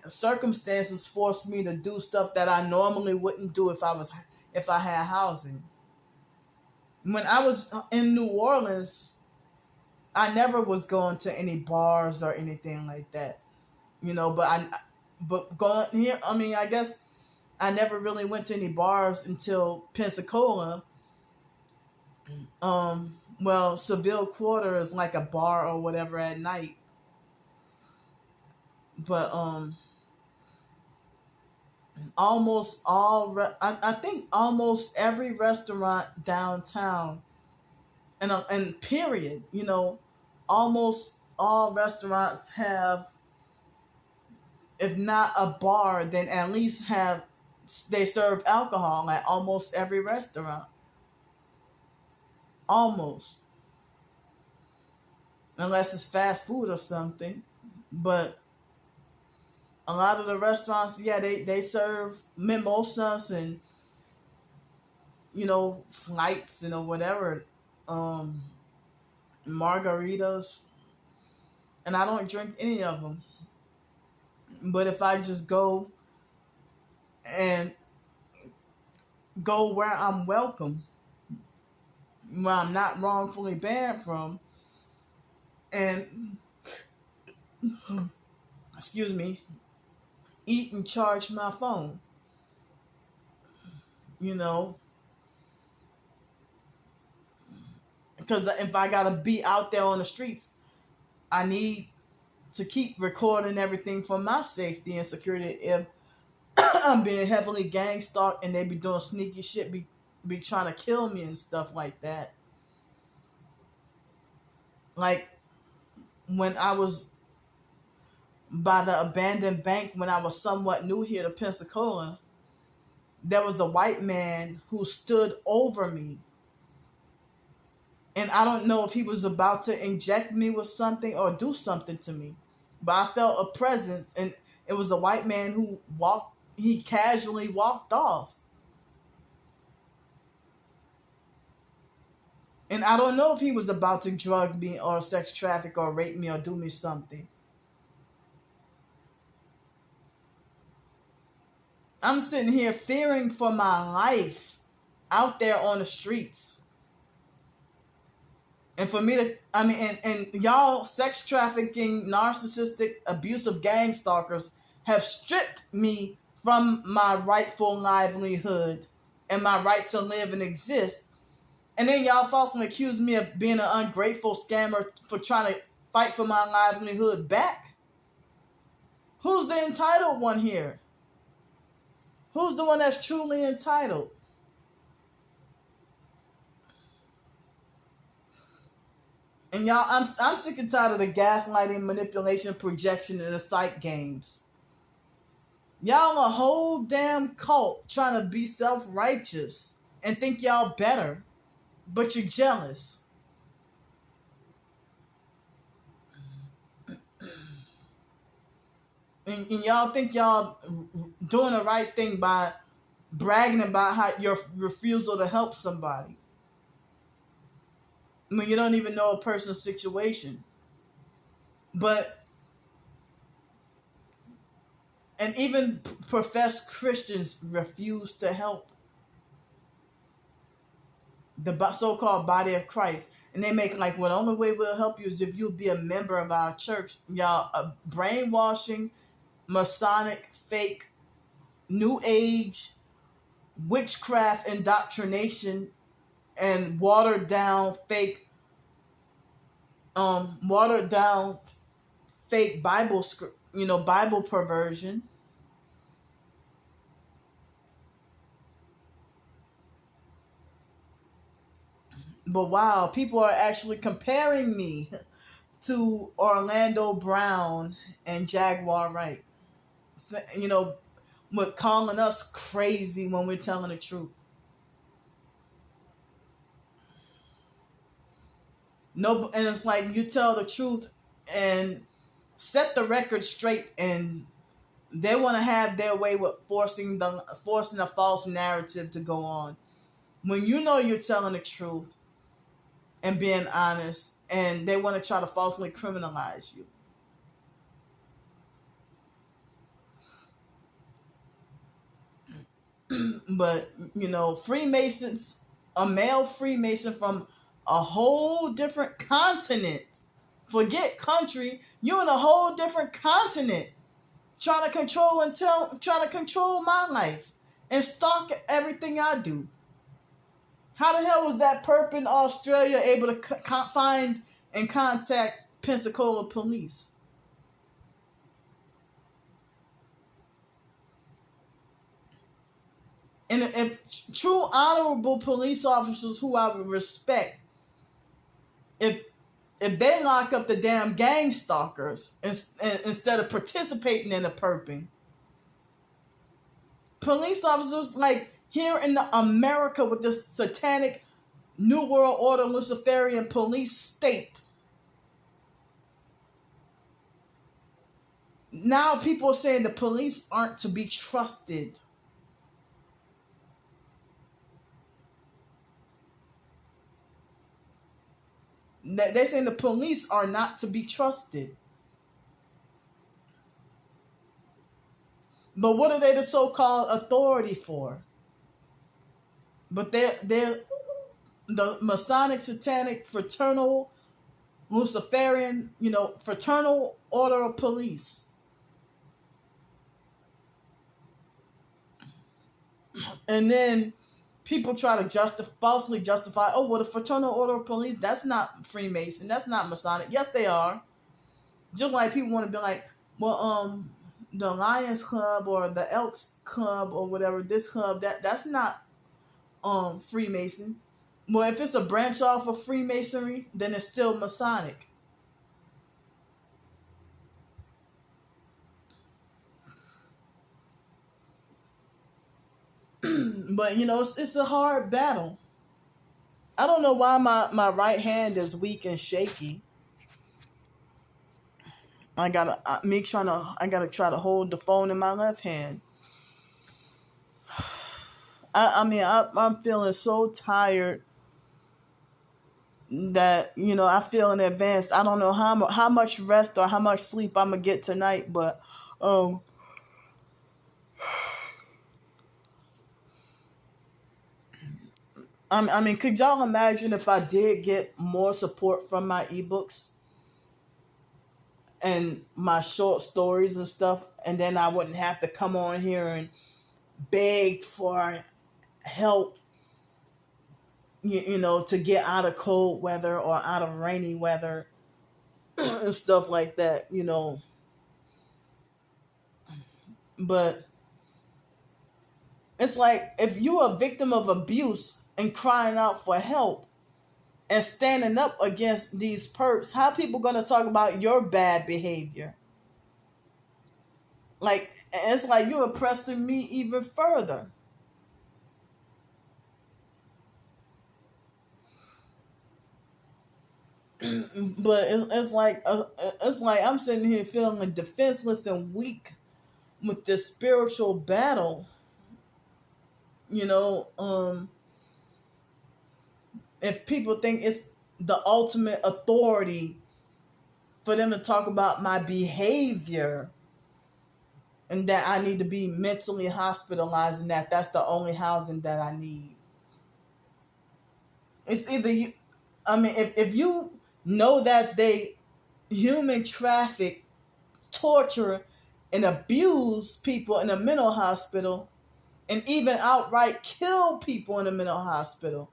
circumstances forced me to do stuff that I normally wouldn't do if I had housing. When I was in New Orleans, I never was going to any bars or anything like that. But going here, I guess I never really went to any bars until Pensacola. Seville Quarter is like a bar or whatever at night. But almost all, I think almost every restaurant downtown, and period, almost all restaurants have, if not a bar, then at least they serve alcohol at almost every restaurant. Almost. Unless it's fast food or something. But a lot of the restaurants, yeah, they serve mimosas and, flights and whatever, um, margaritas. And I don't drink any of them. But if I just and go where I'm welcome, where I'm not wrongfully banned from, and excuse me, eat and charge my phone, you know, because if I gotta be out there on the streets, I need to keep recording everything for my safety and security. If I'm being heavily gang stalked and they be doing sneaky shit, be trying to kill me and stuff like that. Like when I was by the abandoned bank, when I was somewhat new here to Pensacola, there was a white man who stood over me. And I don't know if he was about to inject me with something or do something to me. But I felt a presence, and it was a white man who he casually walked off. And I don't know if he was about to drug me or sex traffic or rape me or do me something. I'm sitting here fearing for my life out there on the streets. And for me to, and y'all sex trafficking, narcissistic, abusive gang stalkers have stripped me from my rightful livelihood and my right to live and exist. And then y'all falsely accuse me of being an ungrateful scammer for trying to fight for my livelihood back. Who's the entitled one here? Who's the one that's truly entitled? And y'all, I'm sick and tired of the gaslighting, manipulation, projection, and the psych games. Y'all a whole damn cult trying to be self-righteous and think y'all better, but you're jealous. And y'all think y'all doing the right thing by bragging about how your refusal to help somebody. I mean, you don't even know a person's situation. And even professed Christians refuse to help the so-called body of Christ. And they make like, well, the only way we'll help you is if you'll be a member of our church. Y'all, brainwashing, Masonic, fake, New Age, witchcraft indoctrination, and watered down fake Bible script, Bible perversion. But wow, people are actually comparing me to Orlando Brown and Jaguar Wright. So, with calling us crazy when we're telling the truth. No, and it's like you tell the truth and set the record straight, and they want to have their way with forcing a false narrative to go on. When you know you're telling the truth and being honest, and they want to try to falsely criminalize you. But, Freemasons, a male Freemason from a whole different continent, forget country, you're in a whole different continent, trying to control my life and stalk everything I do. How the hell was that perp in Australia able to find and contact Pensacola police? And if true honorable police officers who I would respect, if they lock up the damn gang stalkers instead of participating in the perping, police officers like here in America with this satanic New World Order Luciferian police state, now people are saying the police aren't to be trusted. They're saying the police are not to be trusted. But what are they the so-called authority for? But they're the Masonic, Satanic, Fraternal, Luciferian, Fraternal Order of Police. And then people try to falsely justify, oh, well, the Fraternal Order of Police, that's not Freemason, that's not Masonic. Yes, they are. Just like people want to be like, well, the Lions Club or the Elks Club or whatever, this club, that's not Freemason. Well, if it's a branch off of Freemasonry, then it's still Masonic. But it's a hard battle. I don't know why my right hand is weak and shaky. I gotta try to hold the phone in my left hand. I'm feeling so tired that I feel in advance. I don't know how much rest or how much sleep I'm gonna get tonight, but could y'all imagine if I did get more support from my ebooks and my short stories and stuff, and then I wouldn't have to come on here and beg for help, to get out of cold weather or out of rainy weather and stuff like that, But it's like if you're a victim of abuse and crying out for help and standing up against these perps, how people going to talk about your bad behavior? Like, it's like you're oppressing me even further. But it's like I'm sitting here feeling defenseless and weak with this spiritual battle. If people think it's the ultimate authority for them to talk about my behavior and that I need to be mentally hospitalized and that's the only housing that I need. It's either you, if you know that they human traffic, torture, and abuse people in a mental hospital, and even outright kill people in a mental hospital,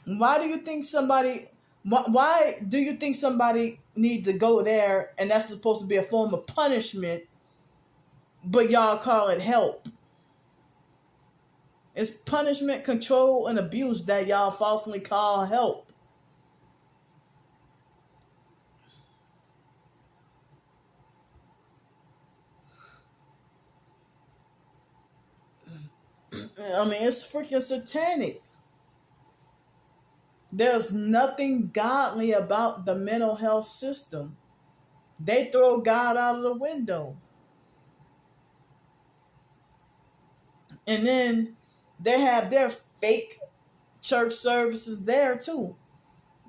why do you think somebody need to go there and that's supposed to be a form of punishment, but y'all call it help? It's punishment, control, and abuse that y'all falsely call help. It's freaking satanic. There's nothing godly about the mental health system. They throw God out of the window. And then they have their fake church services there too.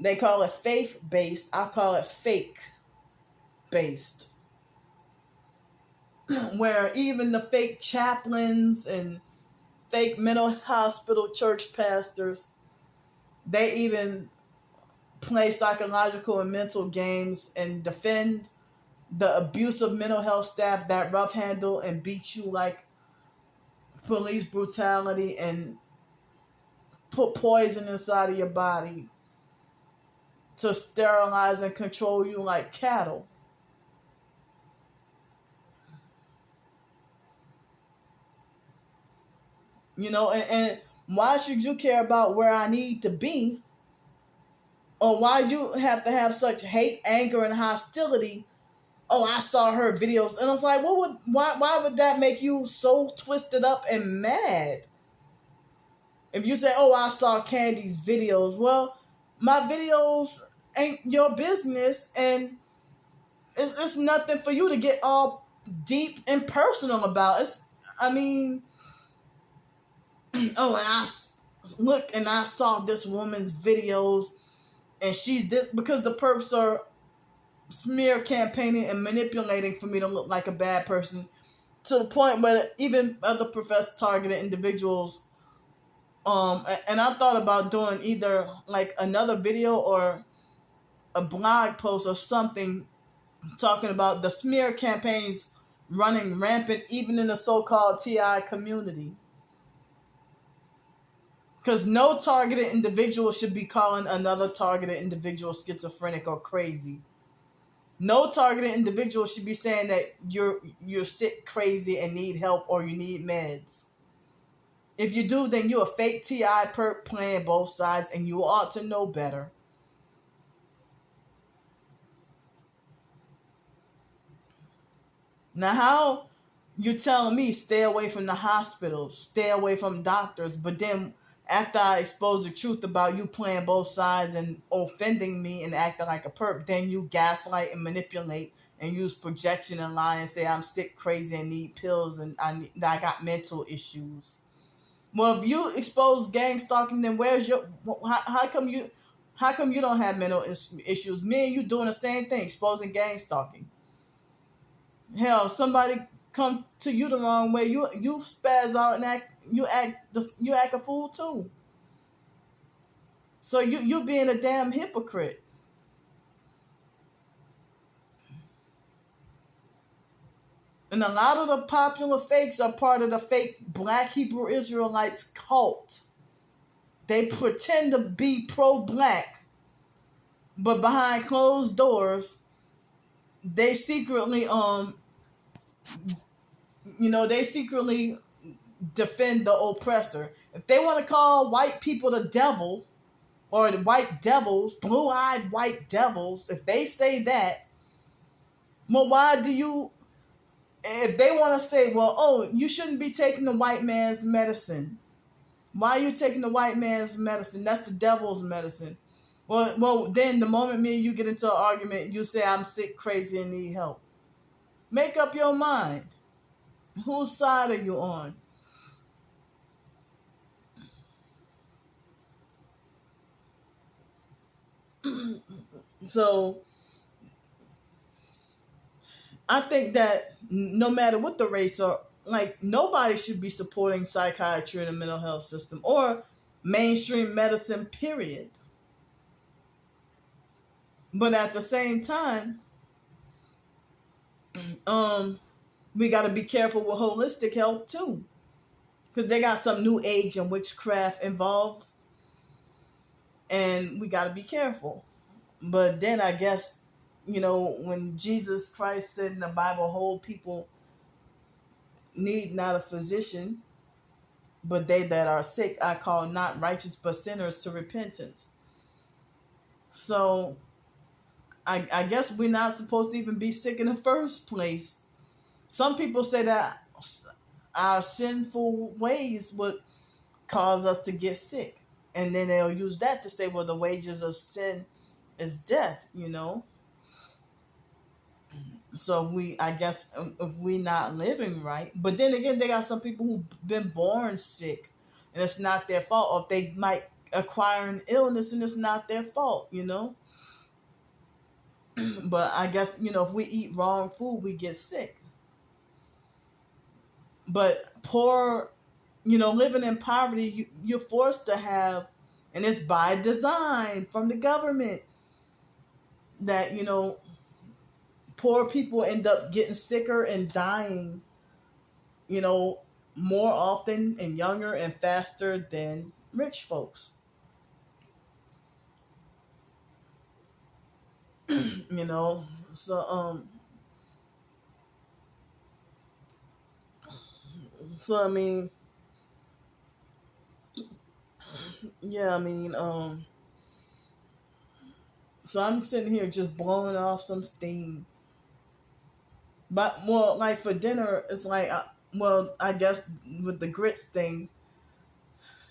They call it faith-based. I call it fake-based. Where even the fake chaplains and fake mental hospital church pastors, they even play psychological and mental games and defend the abusive mental health staff that rough handle and beat you like police brutality and put poison inside of your body to sterilize and control you like cattle. And why should you care about where I need to be? Or why you have to have such hate, anger, and hostility? Oh, I saw her videos, and I was like, why would that make you so twisted up and mad? If you say, oh, I saw Candy's videos, well, my videos ain't your business, and it's nothing for you to get all deep and personal about. I mean, oh, and I saw this woman's videos, and she's this, because the perps are smear campaigning and manipulating for me to look like a bad person, to the point where even other professor targeted individuals. And I thought about doing either like another video or a blog post or something talking about the smear campaigns running rampant even in the so-called TI community. Because no targeted individual should be calling another targeted individual schizophrenic or crazy. No targeted individual should be saying that you're sick, crazy, and need help, or you need meds. If you do, then you're a fake TI perp playing both sides, and you ought to know better. Now, how you telling me stay away from the hospitals, stay away from doctors, but then after I expose the truth about you playing both sides and offending me and acting like a perp, then you gaslight and manipulate and use projection and lie and say I'm sick, crazy, and need pills, and I got mental issues. Well, if you expose gang stalking, then where's your how come you don't have mental issues? Me and you doing the same thing, exposing gang stalking. Hell, somebody come to you the wrong way, you spaz out and you act a fool too. So you being a damn hypocrite. And a lot of the popular fakes are part of the fake Black Hebrew Israelites cult. They pretend to be pro-black, but behind closed doors, they secretly defend the oppressor. If they want to call white people the devil, or the white devils, blue-eyed white devils, if they say that, well, why do you, if they want to say, well, oh, you shouldn't be taking the white man's medicine. Why are you taking the white man's medicine? That's the devil's medicine. Well, then the moment me and you get into an argument, you say I'm sick, crazy, and need help. Make up your mind. Whose side are you on? So I think that no matter what the race are, like, nobody should be supporting psychiatry in the mental health system or mainstream medicine, period. But at the same time, we got to be careful with holistic health too, because they got some new age and witchcraft involved, and we got to be careful. But then I guess, when Jesus Christ said in the Bible, whole people need not a physician, but they that are sick I call not righteous but sinners to repentance. So I guess we're not supposed to even be sick in the first place. Some people say that our sinful ways would cause us to get sick, and then they'll use that to say, well, the wages of sin is death. So I guess if we not living right, but then again, they got some people who've been born sick, and it's not their fault, or they might acquire an illness and it's not their fault. But I guess, if we eat wrong food, we get sick. But living in poverty, you're forced to have, and it's by design from the government, that, poor people end up getting sicker and dying, more often and younger and faster than rich folks. So I mean, Yeah, I mean, so I'm sitting here just blowing off some steam. But well, like for dinner, it's like, well, I guess with the grits thing,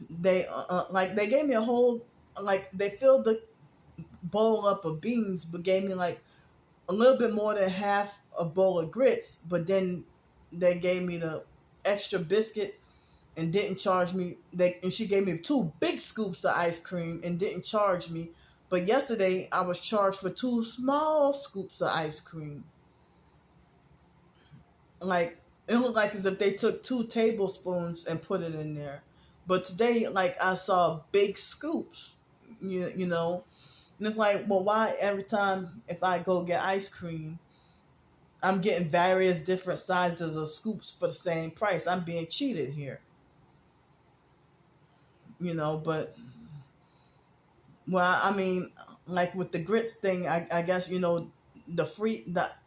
they like they gave me a whole, like they filled the bowl up of beans, but gave me like a little bit more than half a bowl of grits. But then they gave me the extra biscuit and didn't charge me. And she gave me 2 big scoops of ice cream and didn't charge me. But yesterday I was charged for 2 small scoops of ice cream. Like it looked like as if they took 2 tablespoons and put it in there. But today, like I saw big scoops, you know, and it's like, well, why every time if I go get ice cream, I'm getting various different sizes of scoops for the same price? I'm being cheated here, But well, I mean, like with the grits thing, I guess the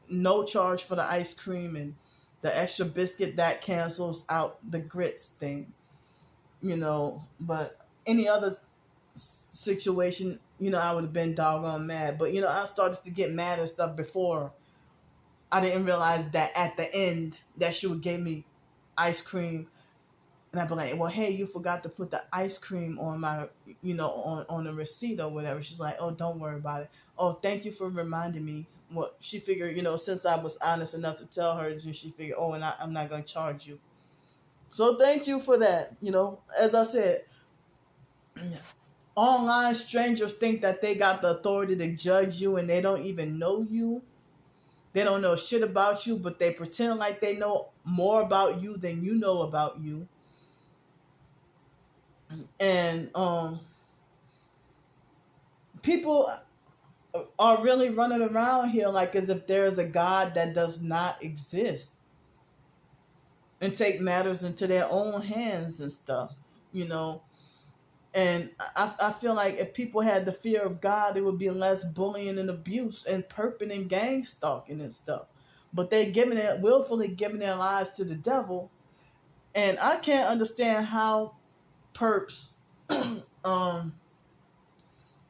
no charge for the ice cream and the extra biscuit that cancels out the grits thing, But any other situation, I would have been doggone mad. But I started to get mad and stuff before. I didn't realize that at the end that she would give me ice cream, and I'd be like, well, hey, you forgot to put the ice cream on my, on the receipt or whatever. She's like, oh, don't worry about it. Oh, thank you for reminding me. Well, she figured, since I was honest enough to tell her, and she figured, oh, and I'm not going to charge you. So thank you for that. As I said, online strangers think that they got the authority to judge you and they don't even know you. They don't know shit about you, but they pretend like they know more about you than you know about you. And people are really running around here like as if there is a God that does not exist, and take matters into their own hands and stuff, And I feel like if people had the fear of God, there would be less bullying and abuse and perping and gang stalking and stuff. But they willfully giving their lives to the devil. And I can't understand how perps,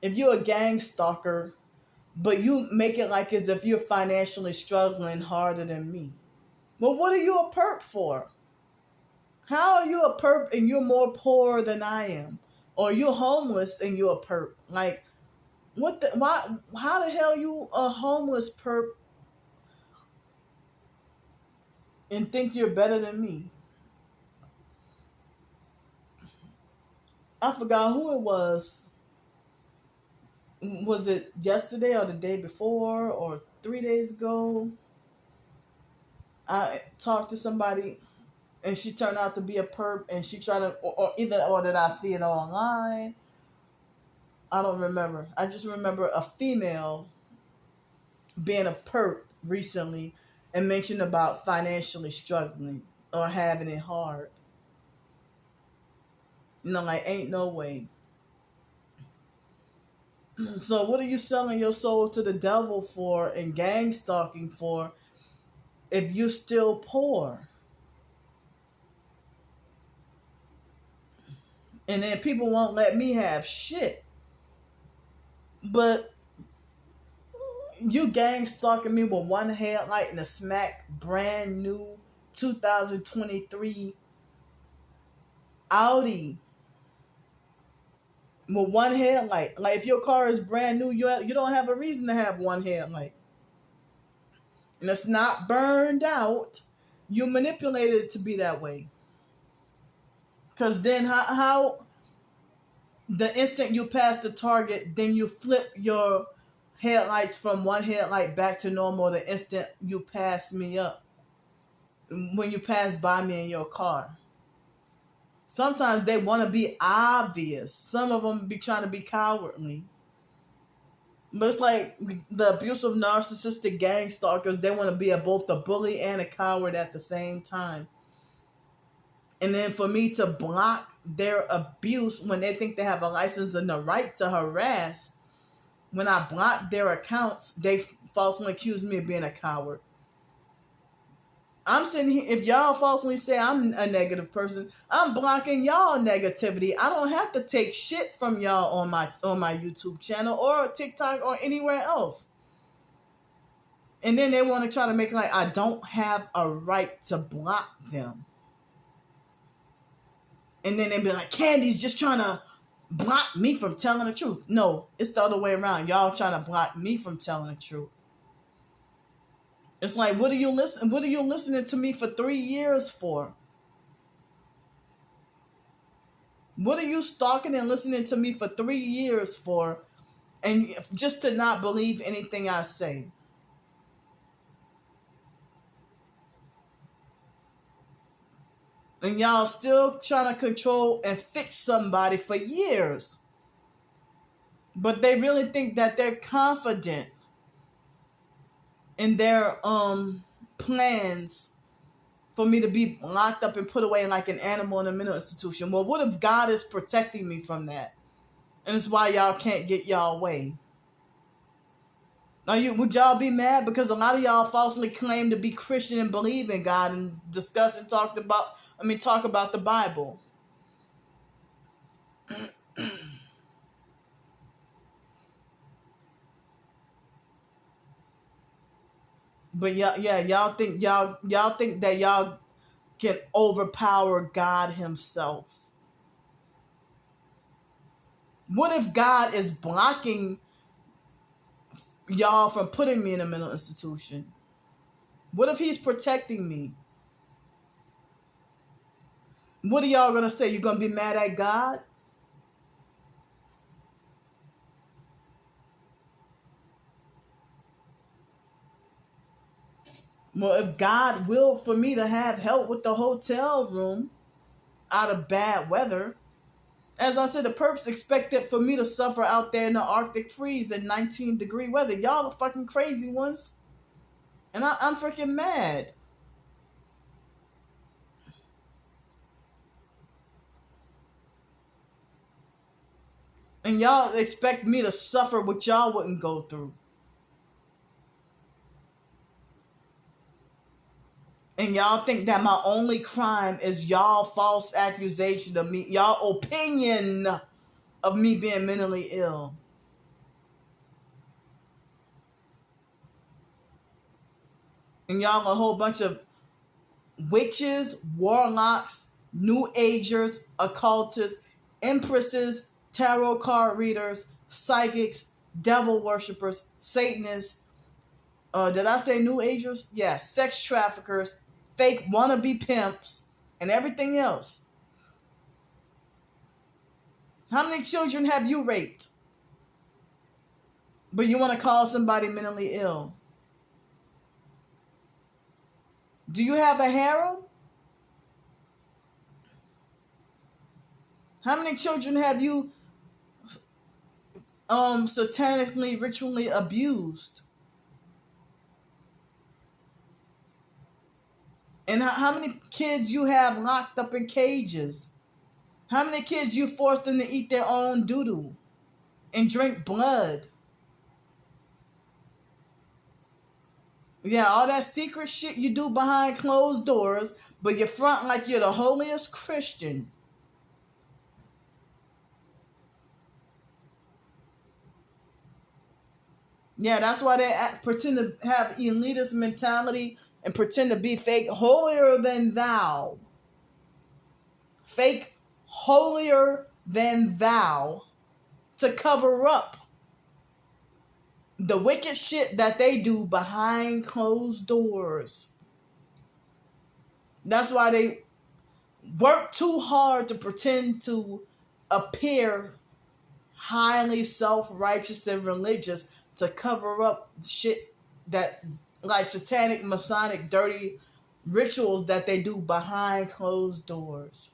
if you're a gang stalker, but you make it like as if you're financially struggling harder than me. Well, what are you a perp for? How are you a perp and you're more poor than I am? Or you're homeless and you're a perp? Like, what the, why, how the hell you a homeless perp and think you're better than me? I forgot who it was. Was it yesterday or the day before or 3 days ago? I talked to somebody and she turned out to be a perp, and she tried to, or did I see it online? I don't remember. I just remember a female being a perp recently and mentioned about financially struggling or having it hard. Like, ain't no way. So what are you selling your soul to the devil for and gang stalking for if you're still poor? And then people won't let me have shit. But you gang stalking me with one headlight and a smack brand new 2023 Audi with one headlight. Like, if your car is brand new, you don't have a reason to have one headlight. And it's not burned out. You manipulated it to be that way. Because then how the instant you pass the target, then you flip your headlights from one headlight back to normal the instant you pass me up. When you pass by me in your car. Sometimes they want to be obvious. Some of them be trying to be cowardly. But it's like the abusive narcissistic gang stalkers, they want to be both a bully and a coward at the same time. And then for me to block their abuse when they think they have a license and the right to harass, when I block their accounts, they falsely accuse me of being a coward. I'm sitting here, if y'all falsely say I'm a negative person, I'm blocking y'all negativity. I don't have to take shit from y'all on my YouTube channel or TikTok or anywhere else. And then they want to try to make it like I don't have a right to block them. And then they be like, Candy's just trying to block me from telling the truth. No, it's the other way around. Y'all trying to block me from telling the truth. It's like, what are you listening to me for 3 years for? What are you stalking and listening to me for 3 years for? And just to not believe anything I say. And y'all still trying to control and fix somebody for years. But they really think that they're confident in their plans for me to be locked up and put away like an animal in a mental institution. Well, what if God is protecting me from that? And it's why y'all can't get y'all way. Now, would y'all be mad? Because a lot of y'all falsely claim to be Christian and believe in God and discuss and talk about the Bible. But y'all think that y'all can overpower God himself. What if God is blocking y'all from putting me in a mental institution? What if he's protecting me? What are y'all going to say? You're going to be mad at God? Well, if God willed for me to have help with the hotel room out of bad weather, as I said, the perps expected for me to suffer out there in the Arctic freeze in 19-degree weather. Y'all the fucking crazy ones. And I'm freaking mad. And y'all expect me to suffer what y'all wouldn't go through. And y'all think that my only crime is y'all false accusation of me, y'all opinion of me being mentally ill. And y'all a whole bunch of witches, warlocks, new agers, occultists, empresses, tarot card readers, psychics, devil worshippers, Satanists. Did I say new agers? Yeah, sex traffickers, fake wannabe pimps, and everything else. How many children have you raped? But you want to call somebody mentally ill? Do you have a harem? How many children have you satanically, ritually abused? And how many kids you have locked up in cages? How many kids you forced them to eat their own doo-doo and drink blood? Yeah, all that secret shit you do behind closed doors, but you front like you're the holiest Christian. Yeah, that's why they pretend to have elitist mentality and pretend to be fake holier than thou. Fake holier than thou to cover up the wicked shit that they do behind closed doors. That's why they work too hard to pretend to appear highly self-righteous and religious to cover up shit that, like satanic, Masonic, dirty rituals that they do behind closed doors.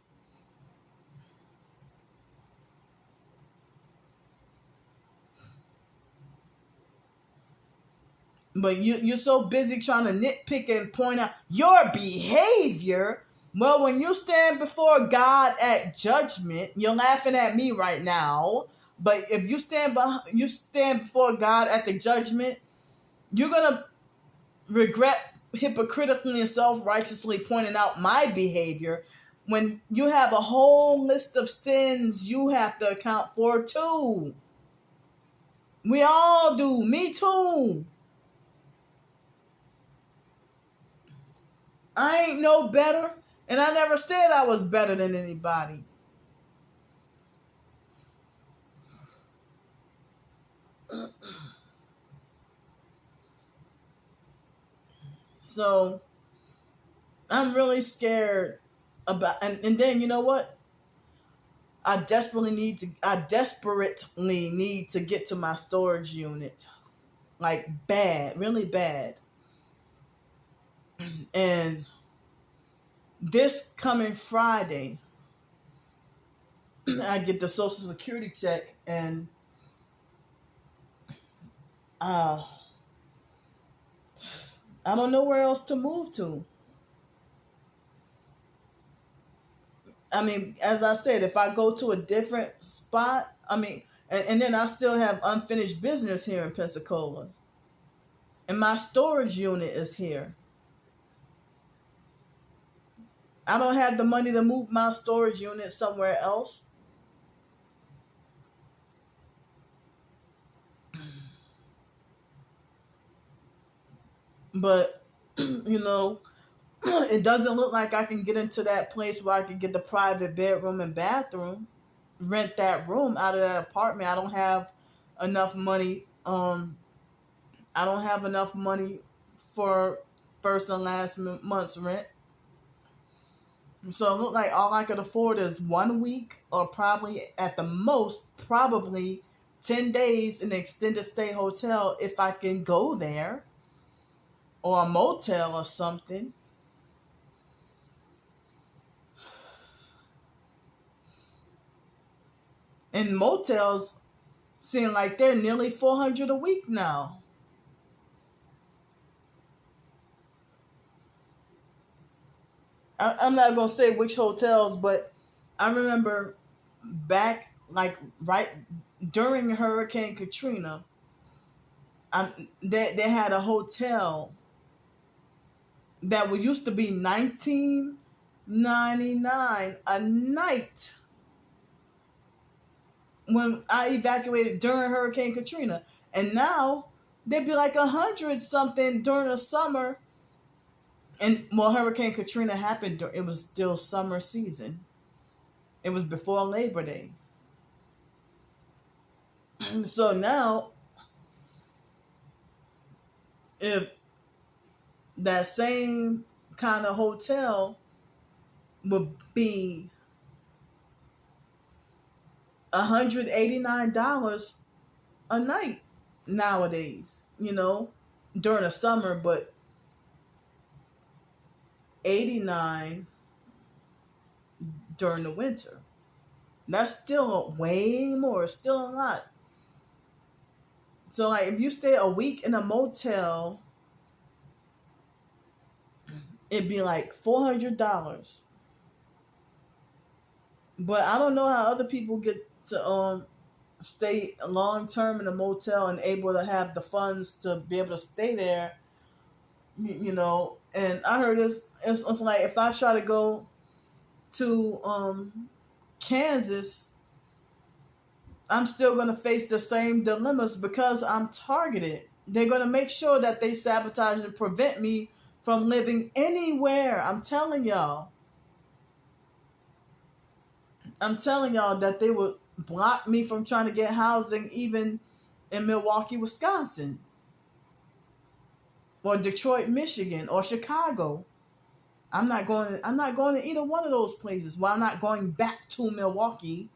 But you're so busy trying to nitpick and point out your behavior. Well, when you stand before God at judgment, you're laughing at me right now. But if you stand before God at the judgment, you're gonna regret hypocritically and self-righteously pointing out my behavior when you have a whole list of sins you have to account for too. We all do. Me too. I ain't no better, and I never said I was better than anybody. So I'm really scared about, and then you know what? I desperately need to get to my storage unit. Like bad, really bad. And this coming Friday, I get the Social Security check, and I don't know where else to move to. I mean, as I said, if I go to a different spot, I mean, and then I still have unfinished business here in Pensacola. And my storage unit is here. I don't have the money to move my storage unit somewhere else. But, you know, it doesn't look like I can get into that place where I can get the private bedroom and bathroom, rent that room out of that apartment. I don't have enough money. I don't have enough money for first and last month's rent. So it looked like all I could afford is 1 week, or probably at the most, probably 10 days in an extended stay hotel if I can go there, or a motel or something. And motels seem like they're nearly $400 a week now. I'm not gonna say which hotels, but I remember back, like right during Hurricane Katrina, they had a hotel that used to be $19.99 a night when I evacuated during Hurricane Katrina, and now they'd be like 100 something during the summer. And well, Hurricane Katrina happened, it was still summer season. It was before Labor Day. So now, if that same kind of hotel would be $189 a night nowadays, during the summer, but 89 during the winter. That's still way more, still a lot. So like if you stay a week in a motel, it'd be like $400. But I don't know how other people get to stay long term in a motel and able to have the funds to be able to stay there. And I heard it's like if I try to go to Kansas, I'm still going to face the same dilemmas because I'm targeted. They're going to make sure that they sabotage and prevent me from living anywhere. I'm telling y'all that they would block me from trying to get housing even in Milwaukee, Wisconsin, or Detroit, Michigan, or Chicago. I'm not going to either one of those places. Well, I'm not going back to Milwaukee.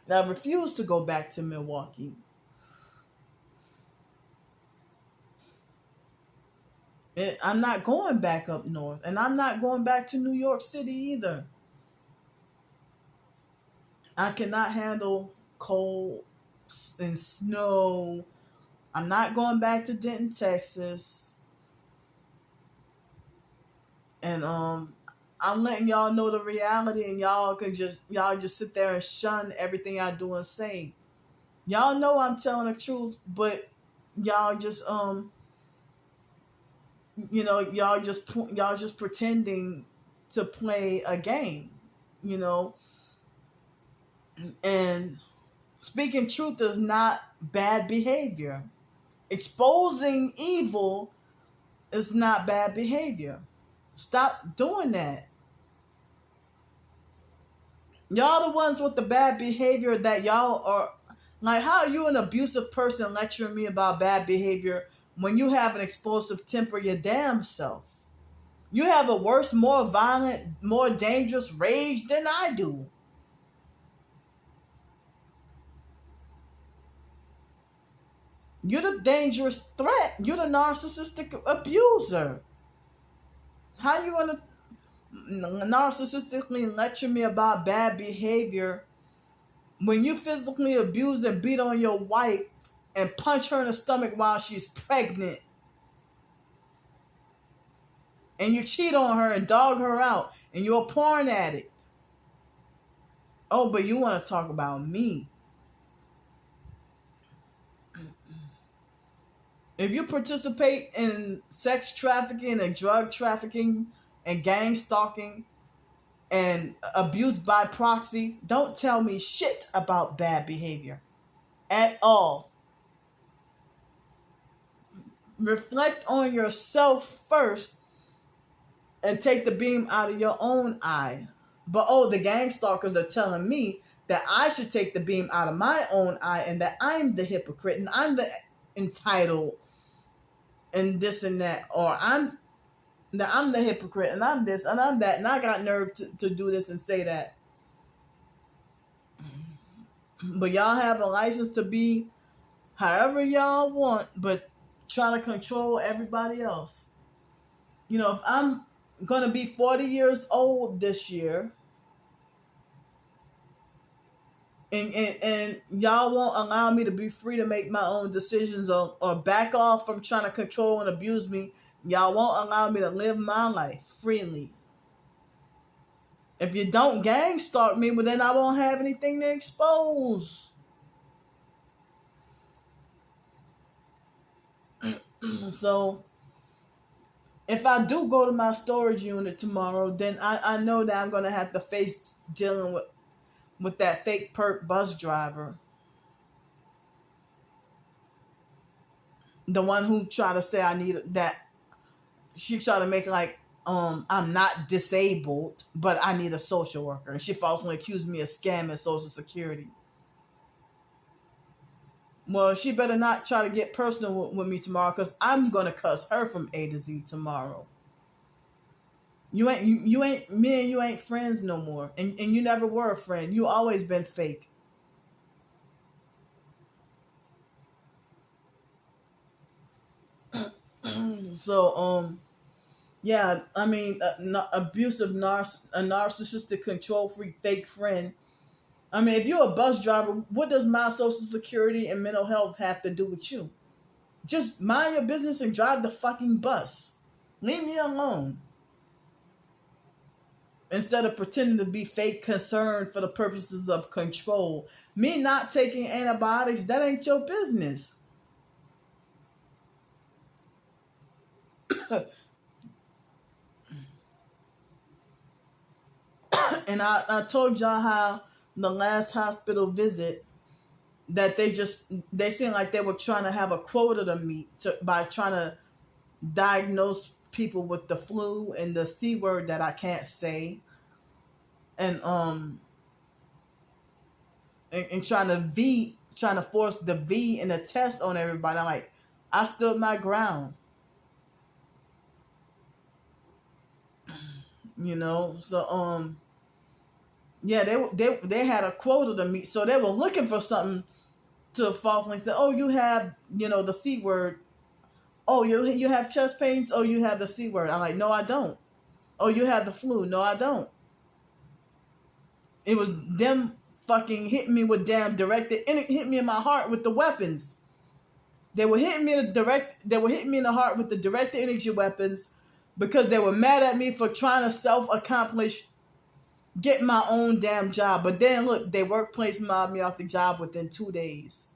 I refuse to go back to Milwaukee. I'm not going back up north, and I'm not going back to New York City either. I cannot handle cold and snow. I'm not going back to Denton, Texas. And I'm letting y'all know the reality, and y'all just sit there and shun everything I do and say. Y'all know I'm telling the truth, but y'all just y'all just pretending to play a game, you know. And speaking truth is not bad behavior. Exposing evil is not bad behavior. Stop doing that. Y'all the ones with the bad behavior that y'all are like, how are you an abusive person lecturing me about bad behavior when you have an explosive temper your damn self? You have a worse, more violent, more dangerous rage than I do. You're the dangerous threat. You're the narcissistic abuser. How you gonna narcissistically lecture me about bad behavior when you physically abuse and beat on your wife and punch her in the stomach while she's pregnant, and you cheat on her and dog her out, and you're a porn addict? Oh, but you want to talk about me. If you participate in sex trafficking and drug trafficking and gang stalking and abuse by proxy, don't tell me shit about bad behavior at all. Reflect on yourself first and take the beam out of your own eye. But the gang stalkers are telling me that I should take the beam out of my own eye and that I'm the hypocrite and I'm the entitled and this and that, or I'm the hypocrite and I'm this and I'm that, and I got nerve to do this and say that. But y'all have a license to be however y'all want, but trying to control everybody else. You know, if I'm going to be 40 years old this year, and y'all won't allow me to be free to make my own decisions, or back off from trying to control and abuse me, y'all won't allow me to live my life freely. If you don't gang stalk me, well, then I won't have anything to expose. So if I do go to my storage unit tomorrow, then I know that I'm going to have to face dealing with that fake perp bus driver. The one who tried to say I need that. She tried to make like I'm not disabled, but I need a social worker. And she falsely accused me of scamming Social Security. Well, she better not try to get personal with me tomorrow, because I'm going to cuss her from A to Z tomorrow. Me and you ain't friends no more. And you never were a friend. You always been fake. So, yeah, I mean, abusive, a narcissistic, control freak, fake friend. I mean, if you're a bus driver, what does my Social Security and mental health have to do with you? Just mind your business and drive the fucking bus. Leave me alone. Instead of pretending to be fake concern for the purposes of control. Me not taking antibiotics, that ain't your business. And I told y'all how the last hospital visit that they seemed like they were trying to have a quota to meet by trying to diagnose people with the flu and the C word that I can't say, and trying to force the V in the test on everybody. I'm like, I stood my ground. You know, so yeah, they had a quota to meet, so they were looking for something to falsely say, oh, you have, the C word. Oh, you have chest pains. Oh, you have the C word. I'm like, no, I don't. Oh, you have the flu. No, I don't. It was them fucking hitting me with damn directed, and it hit me in my heart with the weapons. They were hitting me in the heart with the directed energy weapons, because they were mad at me for trying to self-accomplish, get my own damn job. But then look, their workplace mobbed me off the job within 2 days.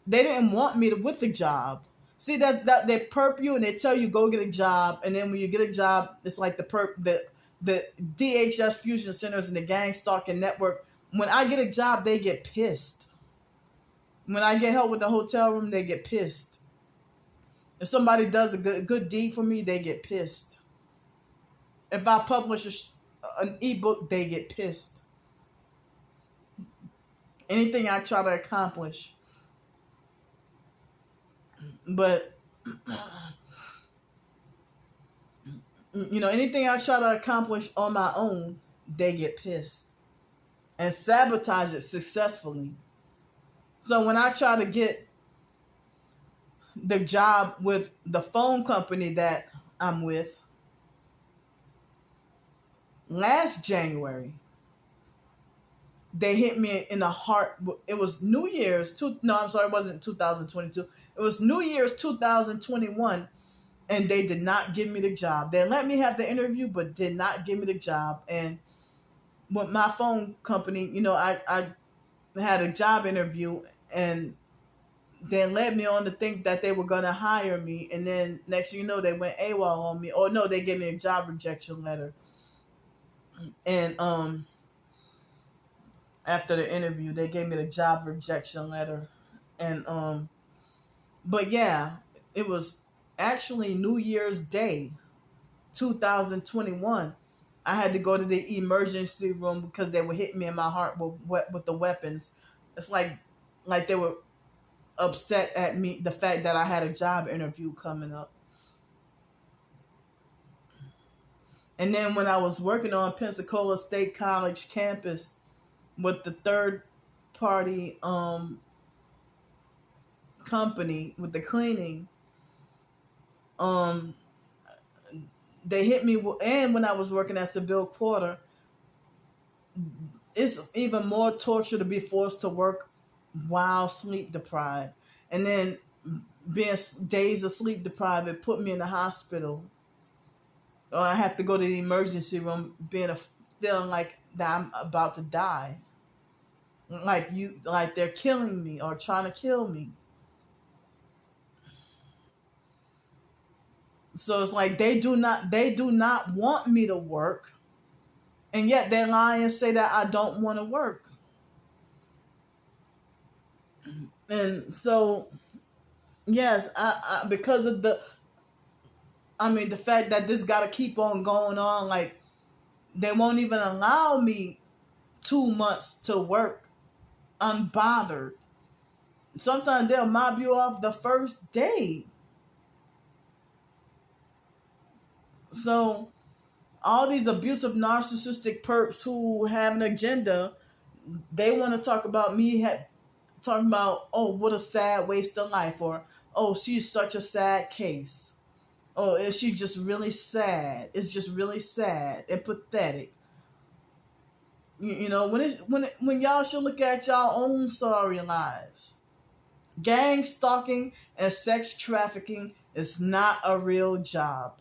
they didn't want me to with the job. See that they perp you and they tell you go get a job, and then when you get a job, it's like the DHS fusion centers and the gang stalking network. When I get a job, they get pissed. When I get help with the hotel room, they get pissed. If somebody does a good deed for me, they get pissed. If I publish an ebook, they get pissed. Anything I try to accomplish. But, anything I try to accomplish on my own, they get pissed and sabotage it successfully. So when I try to get the job with the phone company that I'm with last January, they hit me in the heart. It was New Year's. It wasn't 2022. It was New Year's 2021, and they did not give me the job. They let me have the interview, but did not give me the job. And with my phone company, I had a job interview, and they led me on to think that they were going to hire me. And then next thing you know, they went AWOL on me. Or no, they gave me a job rejection letter. And after the interview, they gave me the job rejection letter. And but yeah, it was actually New Year's Day 2021. I had to go to the emergency room because they were hitting me in my heart with the weapons. It's like they were upset at me, the fact that I had a job interview coming up. And then when I was working on Pensacola State College campus with the third party company with the cleaning, they hit me, and when I was working at Seville Quarter, it's even more torture to be forced to work while sleep deprived. And then being days of sleep deprived, it put me in the hospital. Or I have to go to the emergency room feeling like that I'm about to die. Like they're killing me or trying to kill me. So it's like they do not want me to work, and yet they lie and say that I don't want to work. And so, yes, I because of the fact that this got to keep on going on, like they won't even allow me 2 months to work unbothered. Sometimes they'll mob you off the first day. So all these abusive narcissistic perps who have an agenda, they want to talk about me, talking about, oh, what a sad waste of life, or oh, she's such a sad case. Oh, is she just really sad? It's just really sad and pathetic. When y'all should look at y'all own sorry lives. Gang stalking and sex trafficking is not a real job.